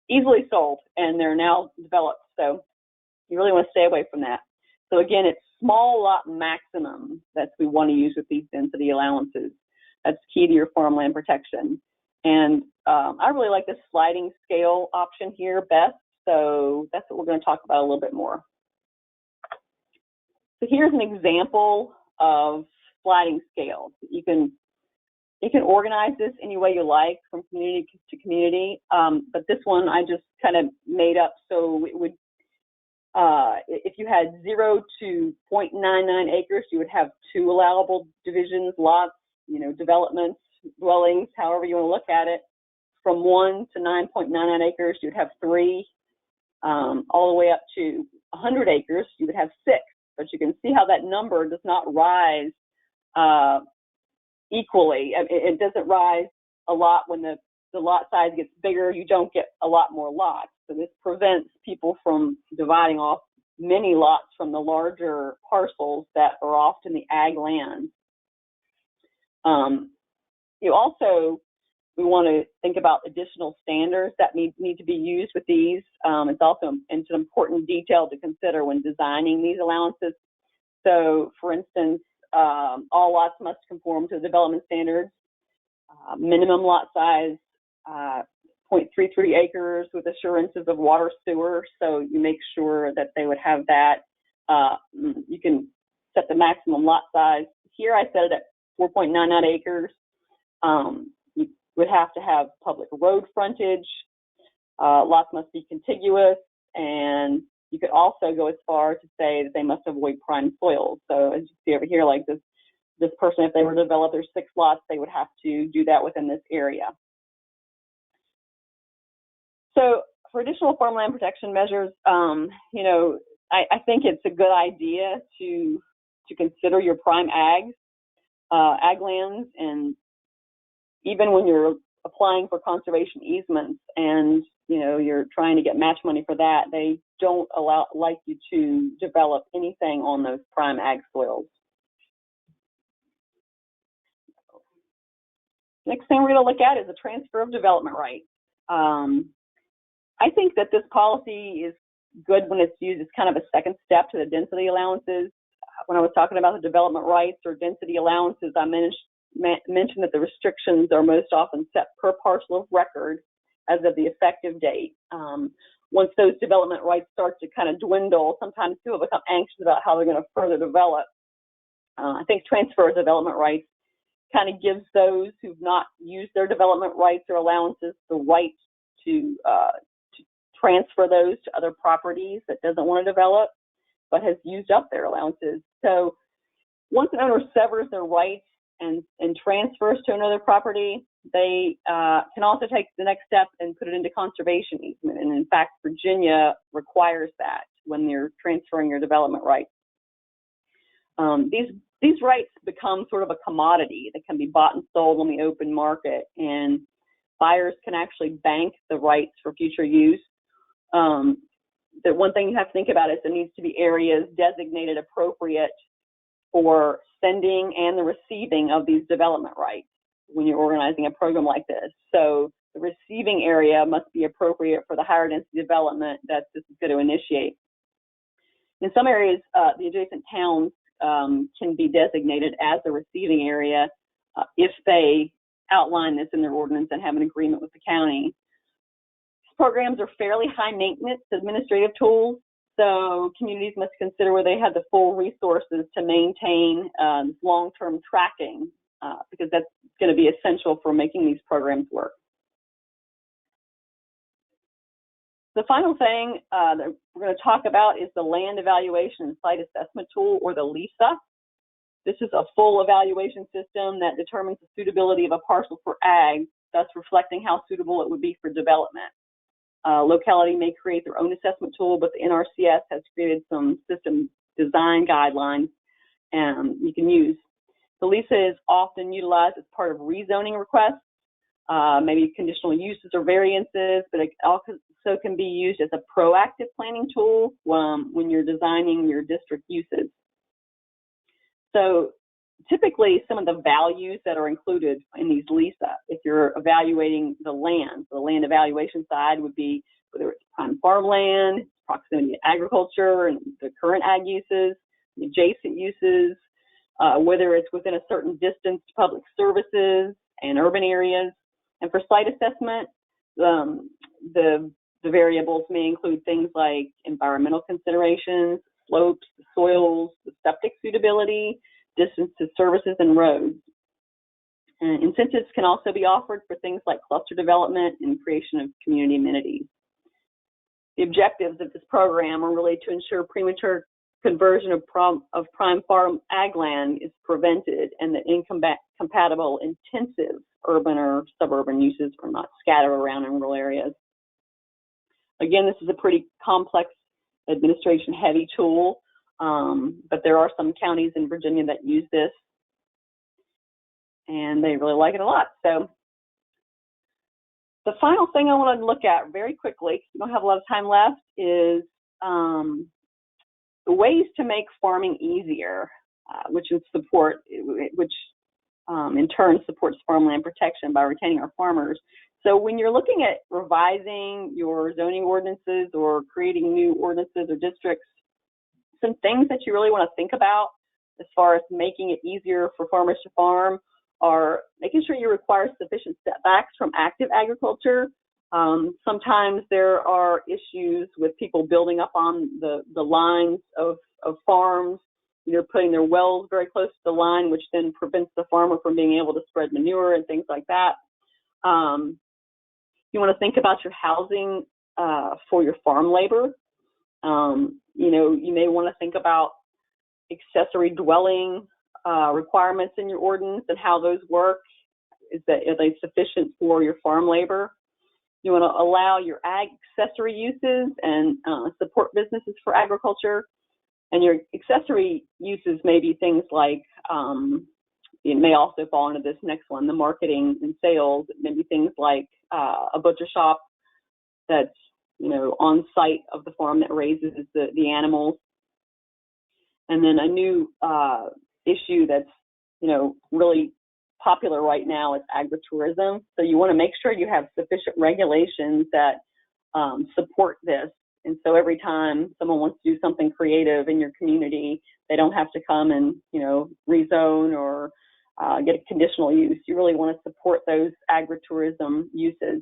easily sold, and they're now developed. So you really want to stay away from that. So again, it's small lot maximum that we want to use with these density allowances. That's key to your farmland protection. And I really like this sliding scale option here best. So that's what we're going to talk about a little bit more. So here's an example of sliding scale. You can organize this any way you like, from community to community. But this one I just kind of made up. So it would, if you had 0 to 0.99 acres, you would have 2 allowable divisions, lots, developments, dwellings, however you want to look at it. From 1 to 9.99 acres, you'd have 3. All the way up to 100 acres, you would have 6. But you can see how that number does not rise equally. It doesn't rise a lot when the lot size gets bigger. You don't get a lot more lots. So this prevents people from dividing off many lots from the larger parcels that are often the ag lands. We want to think about additional standards that need to be used with these. It's an important detail to consider when designing these allowances. So, for instance, all lots must conform to the development standards. Minimum lot size, 0.33 acres with assurances of water sewer. So you make sure that they would have that. You can set the maximum lot size. Here I set it at 4.99 acres. You would have to have public road frontage. Lots must be contiguous, and you could also go as far to say that they must avoid prime soils. So as you see over here, like this person, if they were to develop their 6 lots, they would have to do that within this area. So for additional farmland protection measures, I think it's a good idea to consider your prime ag lands, and even when you're applying for conservation easements and you're trying to get match money for that, they don't like you to develop anything on those prime ag soils. Next thing we're going to look at is the transfer of development rights. I think that this policy is good when it's used as kind of a second step to the density allowances. When I was talking about the development rights or density allowances, I mentioned that the restrictions are most often set per parcel of record as of the effective date. Once those development rights start to kind of dwindle, sometimes people become anxious about how they're going to further develop. I think transfer of development rights kind of gives those who've not used their development rights or allowances the right to transfer those to other properties that doesn't want to develop but has used up their allowances. So once an owner severs their rights and transfers to another property, they can also take the next step and put it into conservation easement. And in fact, Virginia requires that when they're transferring your development rights. These rights become sort of a commodity that can be bought and sold on the open market, and buyers can actually bank the rights for future use. The one thing you have to think about is there needs to be areas designated appropriate for sending and the receiving of these development rights when you're organizing a program like this. So the receiving area must be appropriate for the higher density development that this is going to initiate. In some areas, the adjacent towns can be designated as the receiving area if they outline this in their ordinance and have an agreement with the county. These programs are fairly high maintenance administrative tools, So communities must consider whether they have the full resources to maintain long-term tracking, because that's going to be essential for making these programs work. The final thing that we're going to talk about is the Land Evaluation and Site Assessment Tool, or the LESA. This is a full evaluation system that determines the suitability of a parcel for ag, thus reflecting how suitable it would be for development. Locality may create their own assessment tool, but the NRCS has created some system design guidelines you can use. The LESA is often utilized as part of rezoning requests, maybe conditional uses or variances, but it also can be used as a proactive planning tool when you're designing your district uses. So typically, some of the values that are included in these LESA, if you're evaluating the land evaluation side would be whether it's prime farmland, proximity to agriculture and the current ag uses, the adjacent uses, whether it's within a certain distance to public services and urban areas. And for site assessment, the variables may include things like environmental considerations, slopes, soils, the septic suitability, distance to services and roads. And incentives can also be offered for things like cluster development and creation of community amenities. The objectives of this program are really to ensure premature conversion of prime farm ag land is prevented and that incompatible intensive urban or suburban uses are not scattered around in rural areas. Again, this is a pretty complex administration heavy tool, but there are some counties in Virginia that use this and they really like it a lot. So the final thing I want to look at very quickly, because we don't have a lot of time left, is the ways to make farming easier, which in turn supports farmland protection by retaining our farmers. So when you're looking at revising your zoning ordinances or creating new ordinances or districts, some things that you really want to think about as far as making it easier for farmers to farm are making sure you require sufficient setbacks from active agriculture. Sometimes there are issues with people building up on the lines of farms, putting their wells very close to the line, which then prevents the farmer from being able to spread manure and things like that. You want to think about your housing for your farm labor. You may want to think about accessory dwelling requirements in your ordinance and how those work. Are they sufficient for your farm labor? You want to allow your ag accessory uses and support businesses for agriculture. And your accessory uses may be things like, it may also fall into this next one, the marketing and sales. It may be things like a butcher shop that's, on site of the farm that raises the animals. And then a new issue that's, really popular right now is agritourism. So you want to make sure you have sufficient regulations that support this. And so every time someone wants to do something creative in your community, they don't have to come and, rezone or get a conditional use. You really want to support those agritourism uses.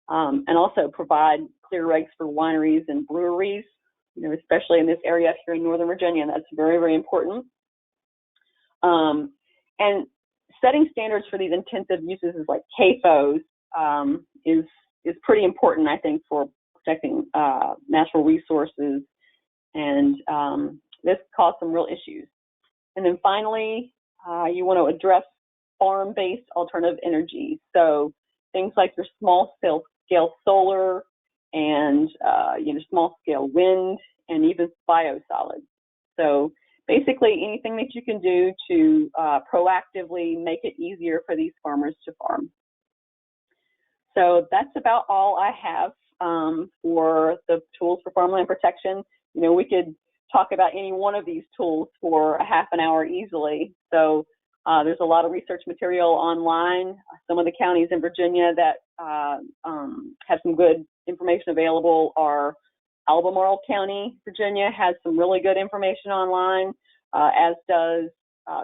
And also provide clear regs for wineries and breweries, especially in this area here in Northern Virginia. That's very, very important. And setting standards for these intensive uses like CAFOs is pretty important, I think, for protecting natural resources. And this caused some real issues. And then finally, you want to address farm-based alternative energy. So things like your small-scale solar and small-scale wind and even biosolids. So basically anything that you can do to proactively make it easier for these farmers to farm. So that's about all I have for the tools for farmland protection. We could talk about any one of these tools for a half an hour easily. So there's a lot of research material online. Some of the counties in Virginia that have some good information available are Albemarle County, Virginia has some really good information online, as does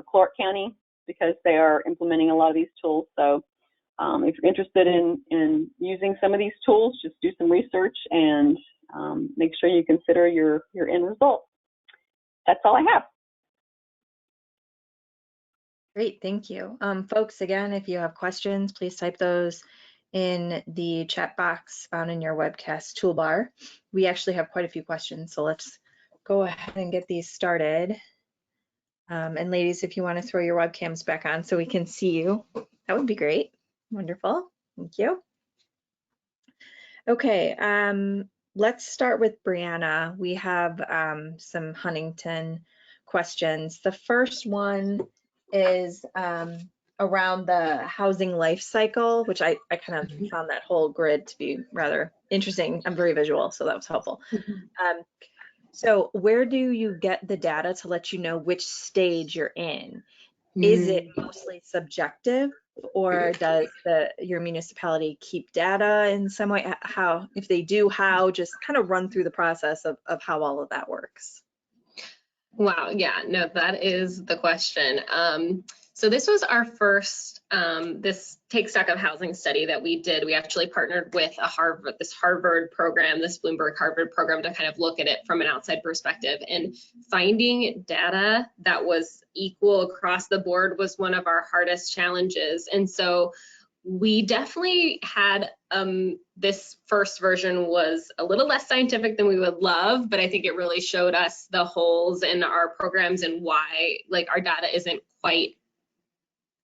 Clark County, because they are implementing a lot of these tools. So if you're interested in using some of these tools, just do some research and make sure you consider your end result. That's all I have. Great, thank you. Folks, again, if you have questions, please type those in the chat box found in your webcast toolbar. We actually have quite a few questions, so let's go ahead and get these started. And ladies, if you want to throw your webcams back on so we can see you, that would be great. Wonderful, thank you. Okay, let's start with Brianna. We have some Huntington questions. The first one is around the housing life cycle, which I kind of found that whole grid to be rather interesting. I'm very visual, so that was helpful. So where do you get the data to let you know which stage you're in? Is it mostly subjective, or does your municipality keep data in some way? How, if they do, how? Just kind of run through the process of how all of that works. Wow, yeah, no, that is the question. So this was our first, this take stock of housing study that we did. We actually partnered with this Harvard program, this Bloomberg Harvard program, to kind of look at it from an outside perspective. And finding data that was equal across the board was one of our hardest challenges. And so we definitely had, this first version was a little less scientific than we would love, but I think it really showed us the holes in our programs and why, like, our data isn't quite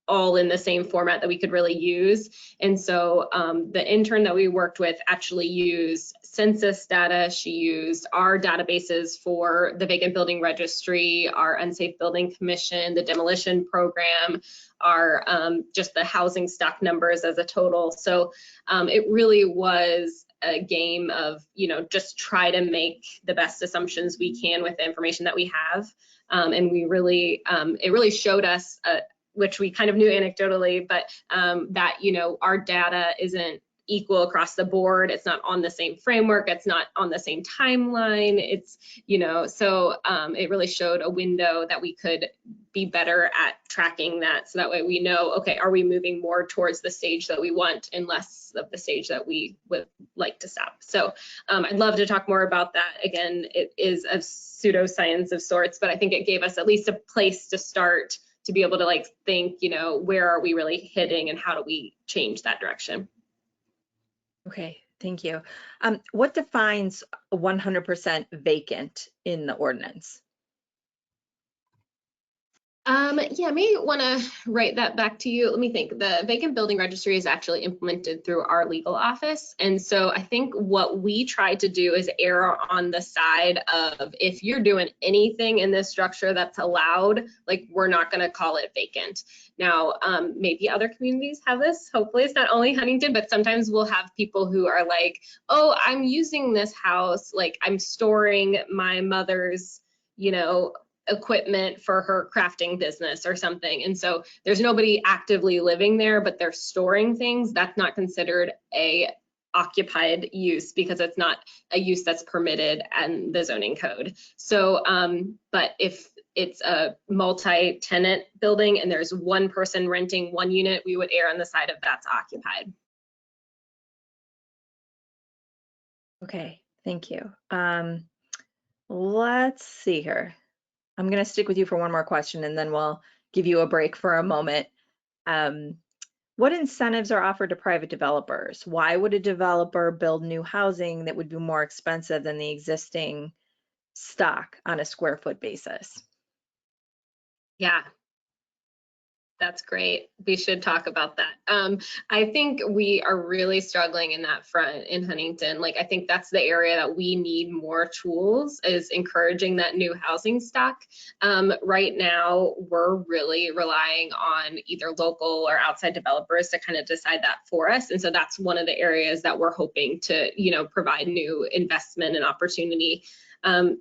all in the same format that we could really use. And so the intern that we worked with actually used census data. She used our databases for the Vacant Building Registry, our Unsafe Building Commission, the Demolition Program, our just the housing stock numbers as a total. So it really was a game of, you know, just try to make the best assumptions we can with the information that we have. And we really, it really showed us, which we kind of knew anecdotally, but that, you know, our data isn't equal across the board. It's not on the same framework. It's not on the same timeline. It's, you know, so it really showed a window that we could be better at tracking that. So that way we know, okay, are we moving more towards the stage that we want and less of the stage that we would like to stop? So I'd love to talk more about that. Again, it is a pseudoscience of sorts, but I think it gave us at least a place to start to be able to, like, think, you know, where are we really hitting and how do we change that direction? Okay, thank you. What defines 100% vacant in the ordinance? Yeah, I may want to write that back to you. Let me think. The Vacant Building Registry is actually implemented through our legal office. And so I think what we try to do is err on the side of, if you're doing anything in this structure that's allowed, like, we're not going to call it vacant. Now, maybe other communities have this. Hopefully it's not only Huntington, but sometimes we'll have people who are like, oh, I'm using this house, like, I'm storing my mother's, you know, equipment for her crafting business or something. And so there's nobody actively living there, but they're storing things. That's not considered a occupied use because it's not a use that's permitted in the zoning code. So, but if it's a multi-tenant building and there's one person renting one unit, we would err on the side of that's occupied. Okay, thank you. Let's see here. I'm going to stick with you for one more question and then we'll give you a break for a moment. What incentives are offered to private developers? Why would a developer build new housing that would be more expensive than the existing stock on a square foot basis? Yeah. That's great. We should talk about that. I think we are really struggling in that front in Huntington. Like, I think that's the area that we need more tools, is encouraging that new housing stock. Right now, we're really relying on either local or outside developers to kind of decide that for us. And so that's one of the areas that we're hoping to, you know, provide new investment and opportunity.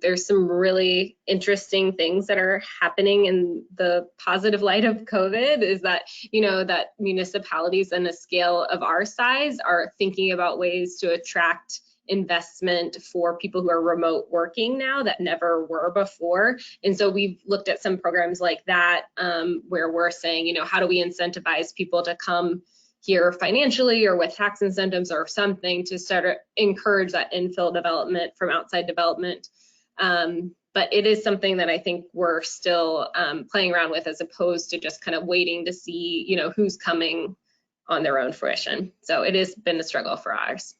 There's some really interesting things that are happening in the positive light of COVID, is that, you know, that municipalities on a scale of our size are thinking about ways to attract investment for people who are remote working now that never were before. And so we've looked at some programs like that, where we're saying, you know, how do we incentivize people to come here financially or with tax incentives or something to start to encourage that infill development from outside development. But it is something that I think we're still playing around with, as opposed to just kind of waiting to see, you know, who's coming on their own fruition. So it has been a struggle for ours.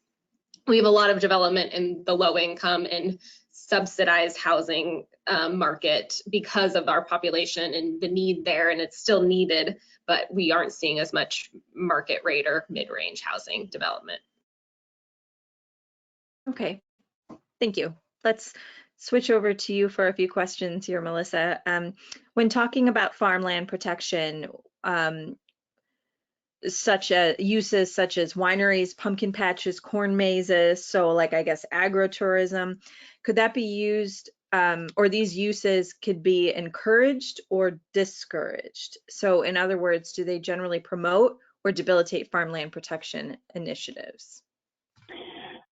We have a lot of development in the low income and subsidized housing market because of our population and the need there, and it's still needed, but we aren't seeing as much market rate or mid-range housing development. Okay, thank you. Let's switch over to you for a few questions here, Melissa. When talking about farmland protection, uses such as wineries, pumpkin patches, corn mazes, so like I guess agritourism, could that be used, or these uses could be encouraged or discouraged? So in other words, do they generally promote or debilitate farmland protection initiatives?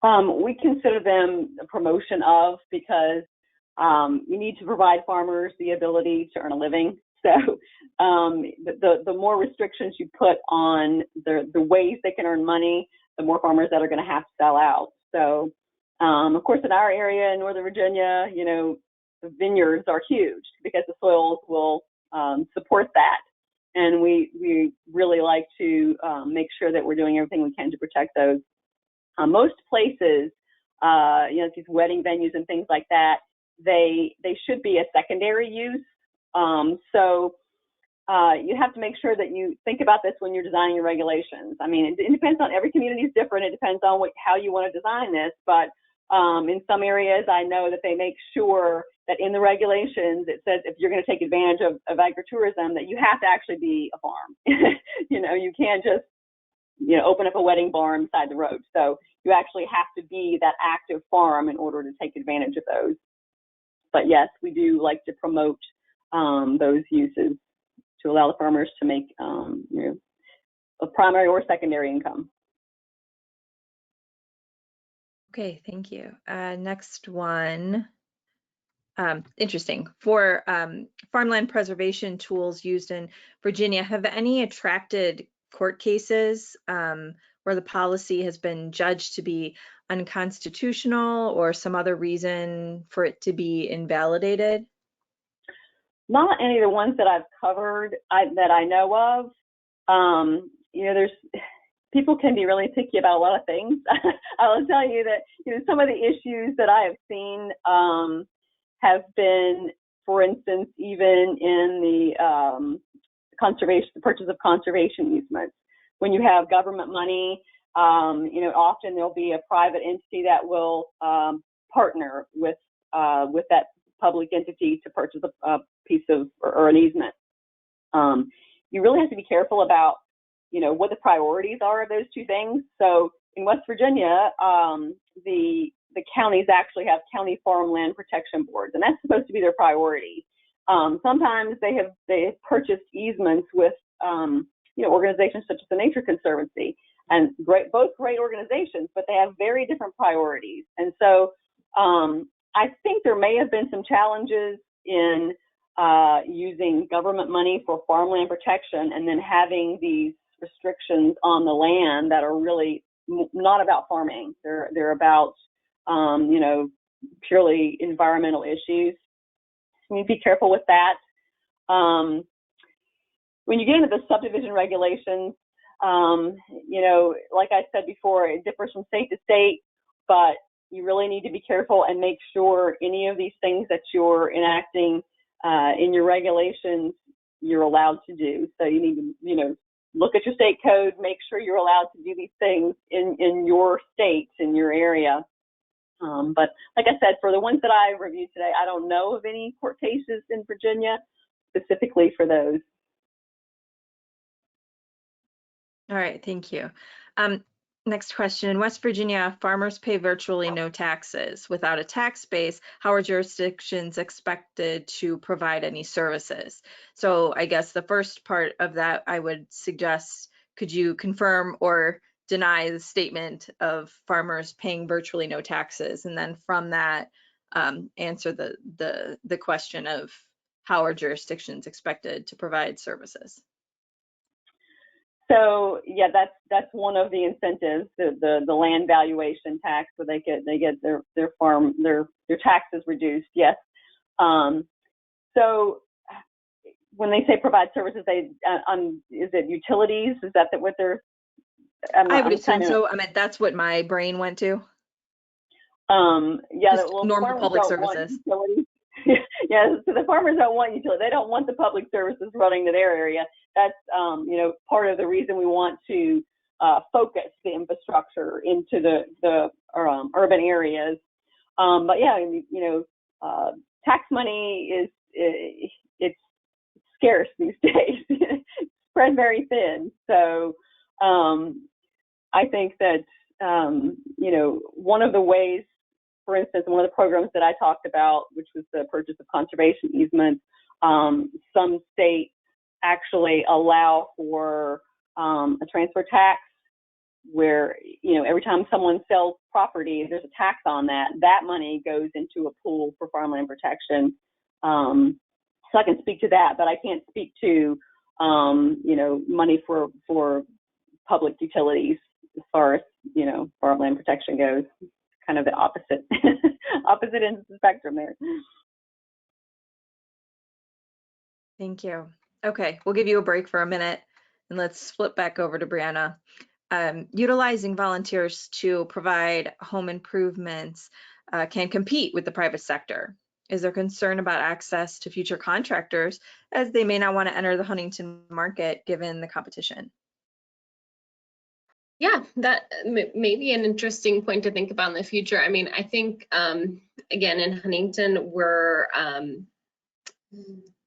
We consider them a promotion of, because you need to provide farmers the ability to earn a living. So the more restrictions you put on the ways they can earn money, the more farmers that are going to have to sell out. So of course, in our area in Northern Virginia, you know, the vineyards are huge because the soils will support that. And we really like to make sure that we're doing everything we can to protect those. Most places, you know, these wedding venues and things like that, they should be a secondary use. So you have to make sure that you think about this when you're designing your regulations. I mean, it depends on, every community is different. It depends on how you want to design this. But in some areas, I know that they make sure that in the regulations, it says if you're going to take advantage of agritourism, that you have to actually be a farm. You know, you can't just, you know, open up a wedding barn beside the road. So you actually have to be that active farm in order to take advantage of those. But yes, we do like to promote those uses to allow the farmers to make you know, a primary or secondary income. Okay, thank you. Next one. Interesting. For farmland preservation tools used in Virginia, have any attracted court cases where the policy has been judged to be unconstitutional or some other reason for it to be invalidated? Not any of the ones that I've covered that I know of. You know, people can be really picky about a lot of things. I will tell you that, you know, some of the issues that I have seen have been, for instance, even in the the purchase of conservation easements. When you have government money, you know, often there'll be a private entity that will partner with that public entity to purchase a piece of or an easement. You really have to be careful about, you know, what the priorities are of those two things. So in West Virginia, the counties actually have county farmland protection boards, and that's supposed to be their priority. Sometimes they have purchased easements with you know, organizations such as the Nature Conservancy, and both great organizations, but they have very different priorities. And so I think there may have been some challenges in using government money for farmland protection and then having these restrictions on the land that are really not about farming. They're about you know, purely environmental issues. You need to be careful with that. When you get into the subdivision regulations, you know, like I said before, it differs from state to state, but you really need to be careful and make sure any of these things that you're enacting in your regulations, you're allowed to do. So you need to, you know, look at your state code, make sure you're allowed to do these things in your state, in your area. But like I said, for the ones that I reviewed today, I don't know of any court cases in Virginia specifically for those. All right, thank you. Next question. In West Virginia, farmers pay virtually no taxes. Without a tax base, how are jurisdictions expected to provide any services? So I guess the first part of that, I would suggest, could you confirm or deny the statement of farmers paying virtually no taxes? And then from that, answer the question of how are jurisdictions expected to provide services? So yeah, that's one of the incentives, the land valuation tax, where they get their taxes reduced. Yes. So when they say provide services, is it utilities? Is that what they're? I would assume so. I mean, that's what my brain went to. Yeah, Just well, normal farmers public don't want services. utilities. Yeah, so the farmers don't want utility. They don't want the public services running to their area. That's part of the reason we want to focus the infrastructure into the urban areas. But yeah, tax money it's scarce these days. It's spread very thin. So I think that one of the ways, for instance, one of the programs that I talked about, which was the purchase of conservation easements, some states actually allow for a transfer tax where, every time someone sells property, there's a tax on that. That money goes into a pool for farmland protection. So I can speak to that, but I can't speak to, money for public utilities as far as, farmland protection goes. Kind of the opposite ends of the spectrum there. Thank you. Okay, we'll give you a break for a minute and let's flip back over to Brianna. Utilizing volunteers to provide home improvements can compete with the private sector. Is there concern about access to future contractors as they may not want to enter the Huntington market given the competition? Yeah, that may be an interesting point to think about in the future. I mean, I think, again, in Huntington, we're,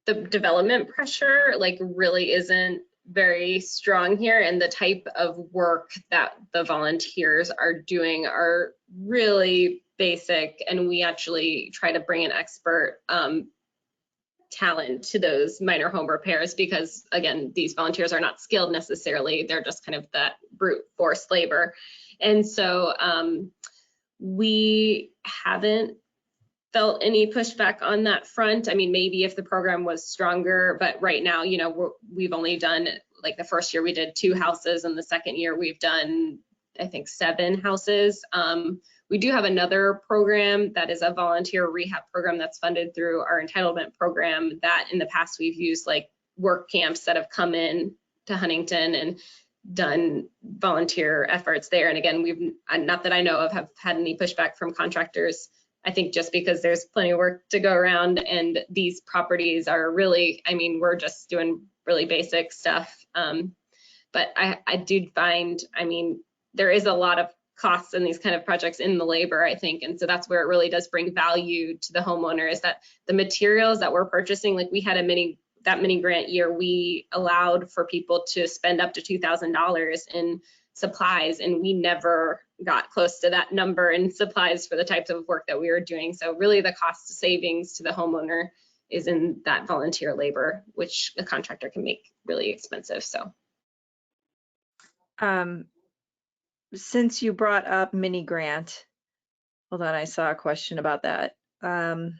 the development pressure really isn't very strong here, and the type of work that the volunteers are doing are really basic, and we actually try to bring an expert talent to those minor home repairs because, again, these volunteers are not skilled necessarily. They're just kind of that brute force labor. And so we haven't felt any pushback on that front. I mean, maybe if the program was stronger, but right now, we've only done, the first year we did 2 houses, and the second year we've done, I think, 7 houses. We do have another program that is a volunteer rehab program that's funded through our entitlement program that in the past we've used work camps that have come in to Huntington and done volunteer efforts there. And again, we've, not that I know of, have had any pushback from contractors. I think just because there's plenty of work to go around, and these properties are really, I mean, we're just doing really basic stuff. But I do find, I mean, there is a lot of costs in these kind of projects in the labor, I think. And so that's where it really does bring value to the homeowner, is that the materials that we're purchasing, we had that mini grant year, we allowed for people to spend up to $2,000 in supplies, and we never got close to that number in supplies for the types of work that we were doing. So really the cost savings to the homeowner is in that volunteer labor, which a contractor can make really expensive. So since you brought up mini grant, hold on, I saw a question about that. I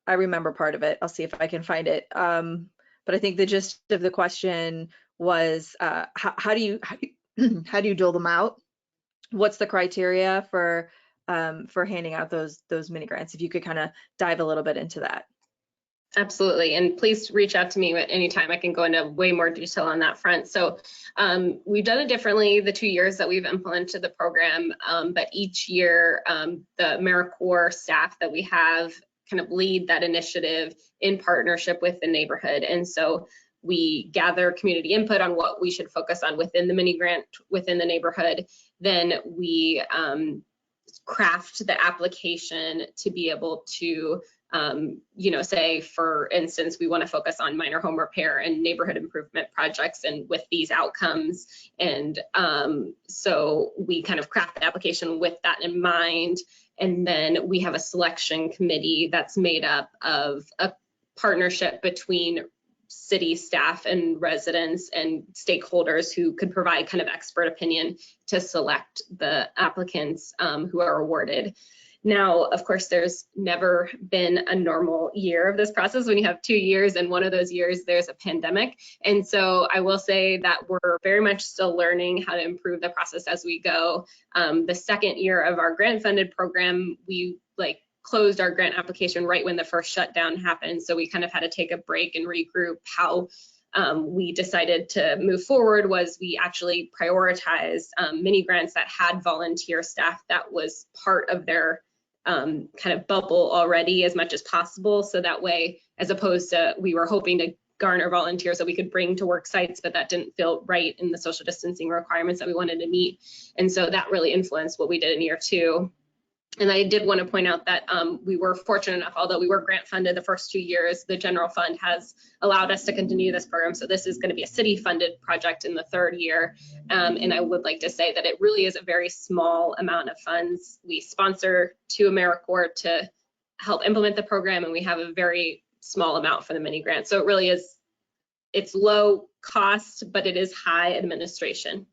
remember part of it. I'll see if I can find it. But I think the gist of the question was, how do you dole them out? What's the criteria for handing out those mini grants? If you could kind of dive a little bit into that. Absolutely, and please reach out to me at any time. I can go into way more detail on that front. So we've done it differently the 2 years that we've implemented the program, but each year the AmeriCorps staff that we have kind of lead that initiative in partnership with the neighborhood. And so we gather community input on what we should focus on within the mini grant within the neighborhood. Then we craft the application to be able to say, for instance, we want to focus on minor home repair and neighborhood improvement projects and with these outcomes. And so we kind of craft the application with that in mind. And then we have a selection committee that's made up of a partnership between city staff and residents and stakeholders who could provide kind of expert opinion to select the applicants who are awarded. Now, of course, there's never been a normal year of this process when you have 2 years, and one of those years there's a pandemic. And so I will say that we're very much still learning how to improve the process as we go. The second year of our grant funded program, we closed our grant application right when the first shutdown happened. So we kind of had to take a break and regroup. How we decided to move forward was we actually prioritized mini grants that had volunteer staff that was part of their kind of bubble already as much as possible. So that way, as opposed to, we were hoping to garner volunteers that we could bring to work sites, but that didn't feel right in the social distancing requirements that we wanted to meet. And so that really influenced what we did in year 2. And I did want to point out that we were fortunate enough, although we were grant funded the first 2 years, the general fund has allowed us to continue this program. So this is going to be a city funded project in the 3rd year. And I would like to say that it really is a very small amount of funds. We sponsor 2 AmeriCorps to help implement the program, and we have a very small amount for the mini grant. So it really is, it's low cost, but it is high administration.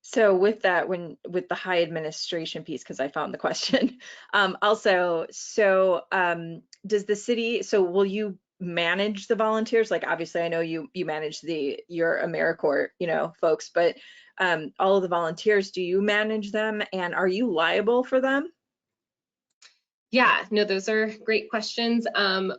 So with that, with the high administration piece, because I found the question, also, so does the city, so will you manage the volunteers? Like, obviously, I know you manage your AmeriCorps, folks, but all of the volunteers, do you manage them, and are you liable for them? Yeah, no, those are great questions.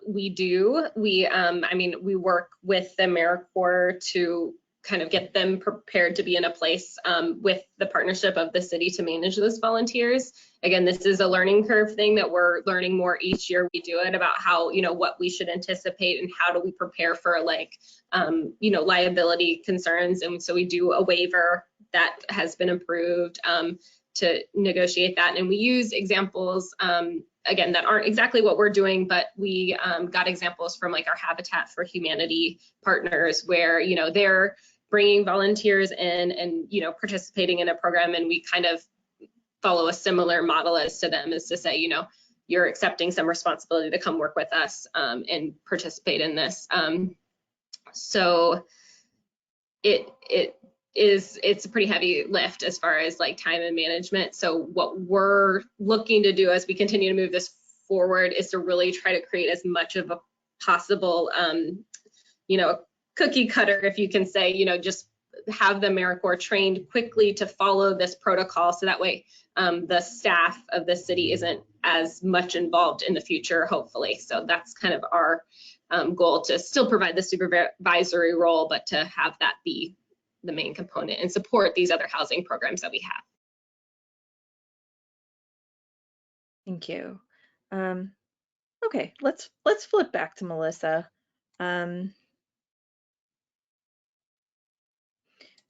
We do. I mean, we work with the AmeriCorps to kind of get them prepared to be in a place with the partnership of the city to manage those volunteers. Again, this is a learning curve thing that we're learning more each year we do it, about how, what we should anticipate and how do we prepare for liability concerns. And so we do a waiver that has been approved to negotiate that. And we use examples, again, that aren't exactly what we're doing, but we got examples from our Habitat for Humanity partners where, they're bringing volunteers in and, participating in a program, and we kind of follow a similar model as to them, is to say, you're accepting some responsibility to come work with us and participate in this. So it's a pretty heavy lift as far as time and management. So what we're looking to do as we continue to move this forward is to really try to create as much of a possible, cookie cutter, if you can say, just have the AmeriCorps trained quickly to follow this protocol. So that way the staff of the city isn't as much involved in the future, hopefully. So that's kind of our goal, to still provide the supervisory role, but to have that be the main component and support these other housing programs that we have. Thank you. Okay, let's flip back to Melissa.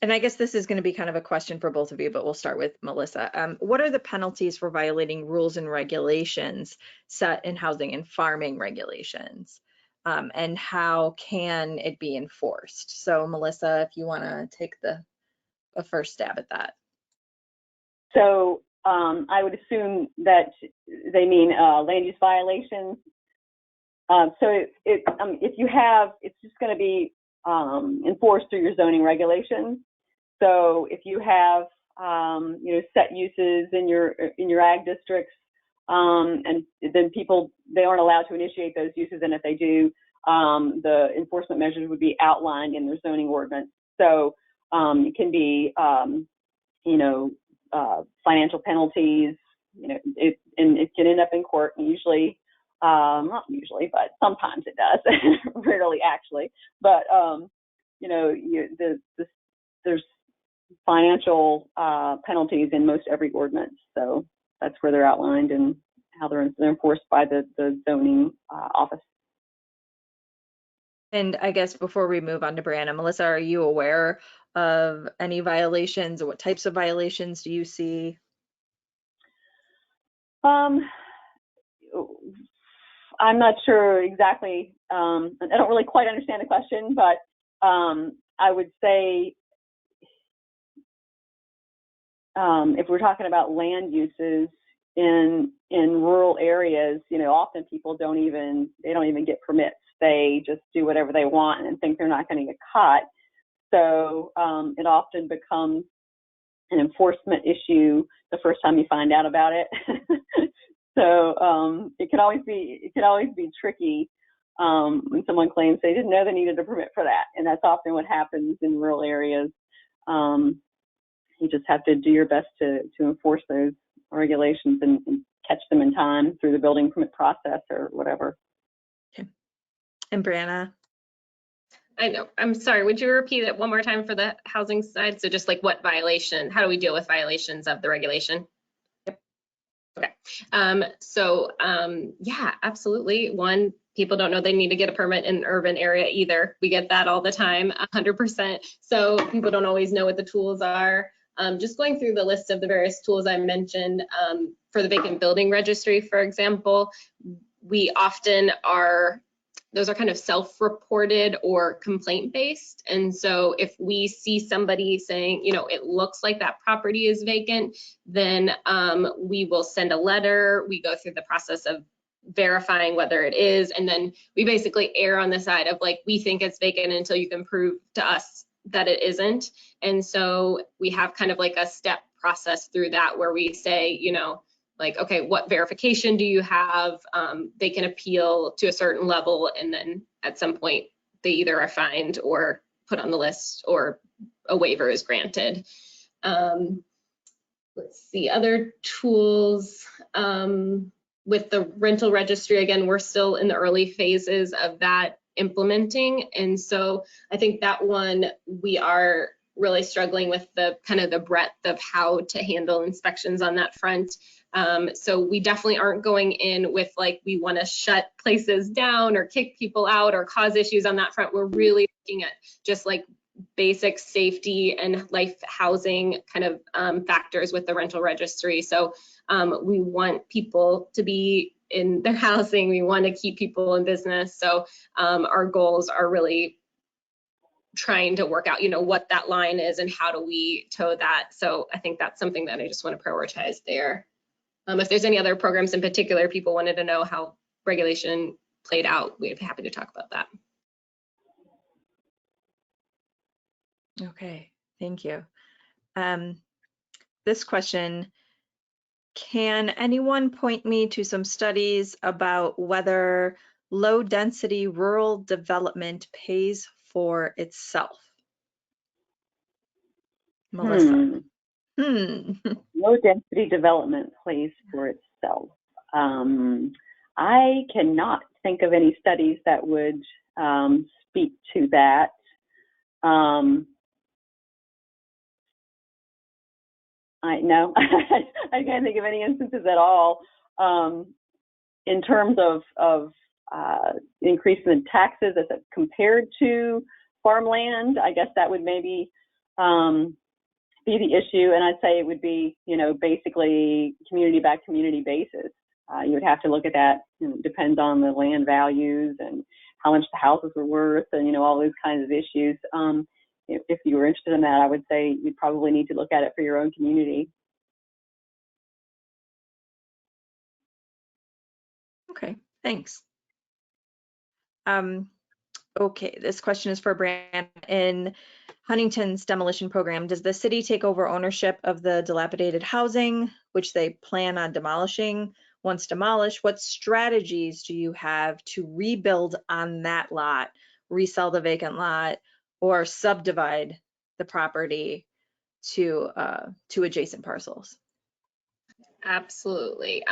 And I guess this is going to be kind of a question for both of you, but we'll start with Melissa. What are the penalties for violating rules and regulations set in housing and farming regulations? And how can it be enforced? So Melissa, if you want to take a first stab at that. So I would assume that they mean land use violations. So if you have, it's just going to be enforced through your zoning regulations. So if you have set uses in your ag districts, and then they aren't allowed to initiate those uses, and if they do, the enforcement measures would be outlined in their zoning ordinance. So it can be financial penalties, it can end up in court, and usually, not usually, but sometimes it does, rarely actually, but there's financial penalties in most every ordinance. So that's where they're outlined and how they're enforced by the zoning office. And I guess before we move on to Brianna, Melissa, are you aware of any violations, or what types of violations do you see? I'm not sure exactly. I don't really quite understand the question, but I would say if we're talking about land uses in rural areas, often people don't even get permits. They just do whatever they want and think they're not going to get caught. So it often becomes an enforcement issue the first time you find out about it. So it can always be tricky when someone claims they didn't know they needed a permit for that, and that's often what happens in rural areas. You just have to do your best to enforce those regulations and catch them in time through the building permit process or whatever. Okay. And Brianna? I know. I'm sorry. Would you repeat it one more time for the housing side? So just like what violation, how do we deal with violations of the regulation? Yep. Okay. Yeah, absolutely. One, people don't know they need to get a permit in an urban area either. We get that all the time, 100%. So people don't always know what the tools are. Just going through the list of the various tools I mentioned, for the vacant building registry, for example, we often those are kind of self-reported or complaint-based. And so if we see somebody saying, it looks like that property is vacant, then we will send a letter. We go through the process of verifying whether it is, and then we basically err on the side of like, we think it's vacant until you can prove to us that it isn't. And so we have kind of like a step process through that where we say, like, okay, what verification do you have? They can appeal to a certain level, and then at some point they either are fined or put on the list or a waiver is granted. Let's see, other tools. With the rental registry, again, we're still in the early phases of that implementing. And so I think that one, we are really struggling with the kind of the breadth of how to handle inspections on that front. So we definitely aren't going in with like, we want to shut places down or kick people out or cause issues on that front. We're really looking at just like basic safety and life housing kind of factors with the rental registry. So we want people to be in their housing. We want to keep people in business. So our goals are really trying to work out, what that line is and how do we toe that. So I think that's something that I just want to prioritize there. If there's any other programs in particular, people wanted to know how regulation played out, we'd be happy to talk about that. Okay, thank you. This question, can anyone point me to some studies about whether low density rural development pays for itself? Melissa. Low density development pays for itself. I cannot think of any studies that would speak to that. No, I can't think of any instances at all. In terms of increasing the taxes as compared to farmland, I guess that would maybe be the issue. And I'd say it would be, basically community by community basis. You would have to look at that. It depends on the land values and how much the houses were worth and, all those kinds of issues. If you were interested in that, I would say you'd probably need to look at it for your own community. Okay, thanks. Okay, this question is for Brian. In Huntington's demolition program, does the city take over ownership of the dilapidated housing, which they plan on demolishing? Once demolished, what strategies do you have to rebuild on that lot, resell the vacant lot, or subdivide the property to adjacent parcels? Absolutely.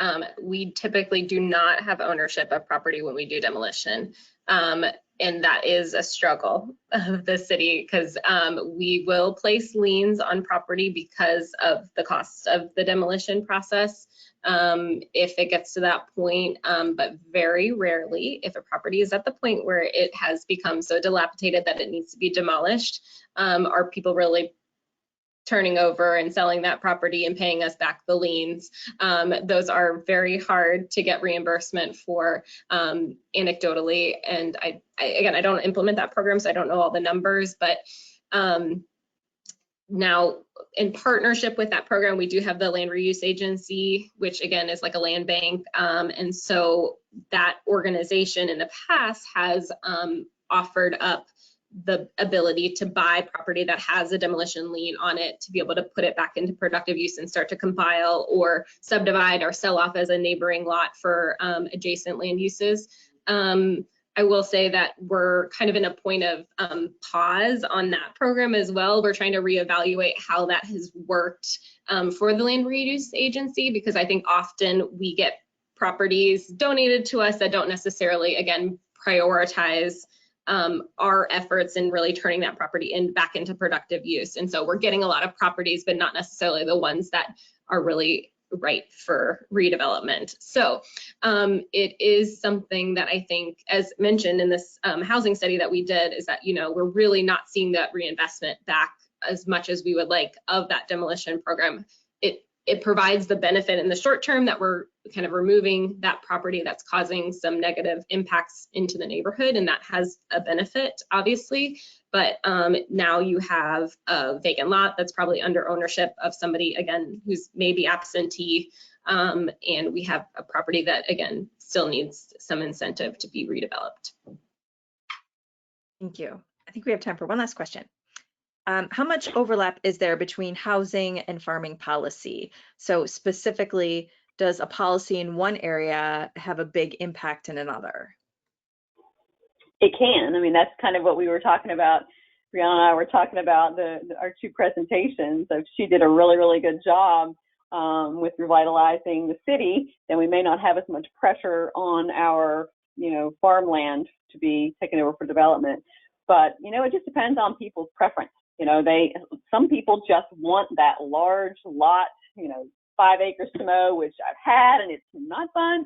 We typically do not have ownership of property when we do demolition. And that is a struggle of the city because we will place liens on property because of the cost of the demolition process. If it gets to that point, but very rarely, if a property is at the point where it has become so dilapidated that it needs to be demolished, are people really turning over and selling that property and paying us back the liens. Those are very hard to get reimbursement for anecdotally. And I don't implement that program, so I don't know all the numbers, but now in partnership with that program, we do have the land reuse agency, which again is like a land bank. And so that organization in the past has offered up the ability to buy property that has a demolition lien on it to be able to put it back into productive use and start to compile or subdivide or sell off as a neighboring lot for adjacent land uses. I will say that we're kind of in a point of pause on that program as well. We're trying to reevaluate how that has worked for the Land Reuse Agency, because I think often we get properties donated to us that don't necessarily, again, prioritize our efforts in really turning that property back into productive use. And so we're getting a lot of properties, but not necessarily the ones that are really right for redevelopment. So it is something that I think, as mentioned in this housing study that we did, is that, we're really not seeing that reinvestment back as much as we would like of that demolition program. It provides the benefit in the short term that we're kind of removing that property that's causing some negative impacts into the neighborhood, and that has a benefit, obviously. But now you have a vacant lot that's probably under ownership of somebody, again, who's maybe absentee, and we have a property that, again, still needs some incentive to be redeveloped. Thank you. I think we have time for one last question. How much overlap is there between housing and farming policy? So specifically, does a policy in one area have a big impact in another? It can. I mean, that's kind of what we were talking about. Brianna and I were talking about our two presentations. So she did a really, really good job with revitalizing the city. Then we may not have as much pressure on our, farmland to be taken over for development. But, it just depends on people's preference. Some people just want that large lot, 5 acres to mow, which I've had, and it's not fun.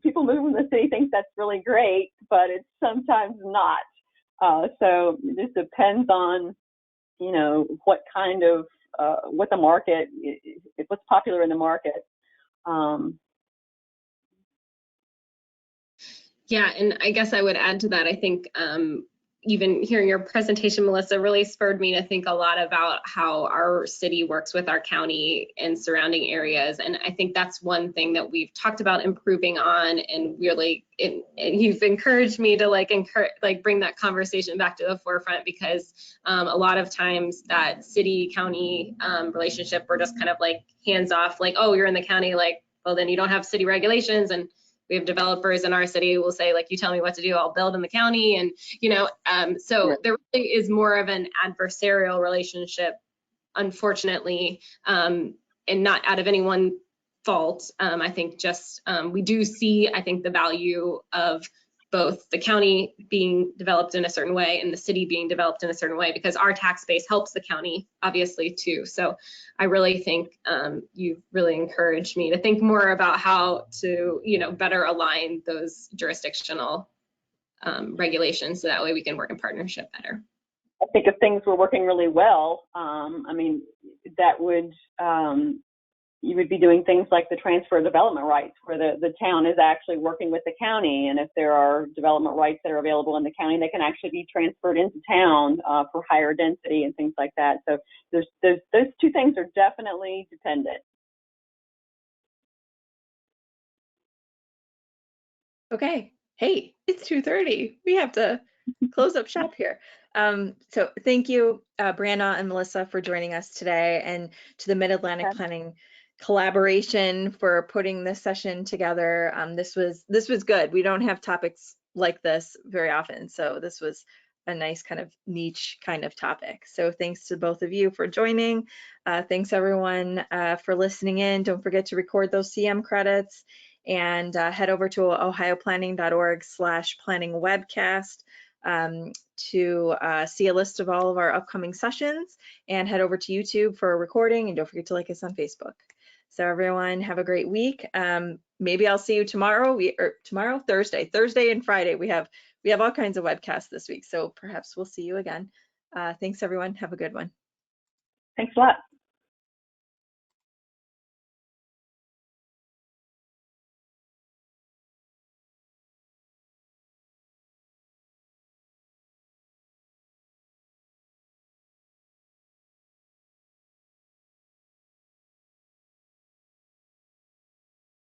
People moving from the city think that's really great, but it's sometimes not. So it just depends on, what kind of, what the market, what's popular in the market. Yeah, and I guess I would add to that, I think even hearing your presentation, Melissa, really spurred me to think a lot about how our city works with our county and surrounding areas. And I think that's one thing that we've talked about improving on, and really, and you've encouraged me to bring that conversation back to the forefront, because a lot of times that city-county relationship, we're just kind of hands off, oh, you're in the county, well, then you don't have city regulations, and we have developers in our city who will say, you tell me what to do, I'll build in the county. And, so there really is more of an adversarial relationship, unfortunately, and not out of anyone's fault. I think just we do see, I think, the value of both the county being developed in a certain way and the city being developed in a certain way, because our tax base helps the county, obviously, too. So I really think you've really encouraged me to think more about how to, better align those jurisdictional regulations, so that way we can work in partnership better. I think if things were working really well, that would, you would be doing things like the transfer of development rights, where the town is actually working with the county. And if there are development rights that are available in the county, they can actually be transferred into town for higher density and things like that. So those two things are definitely dependent. Okay. Hey, it's 2:30. We have to close up shop here. So thank you, Brianna and Melissa, for joining us today, and to the Mid-Atlantic Planning Collaboration for putting this session together. This was good. We don't have topics like this very often, so this was a nice kind of niche kind of topic. So thanks to both of you for joining. Thanks everyone for listening in. Don't forget to record those CM credits, and head over to ohioplanning.org/planningwebcast to see a list of all of our upcoming sessions, and head over to YouTube for a recording, and don't forget to like us on Facebook. So everyone, have a great week. Maybe I'll see you tomorrow. Thursday and Friday. We have all kinds of webcasts this week, so perhaps we'll see you again. Thanks everyone. Have a good one. Thanks a lot.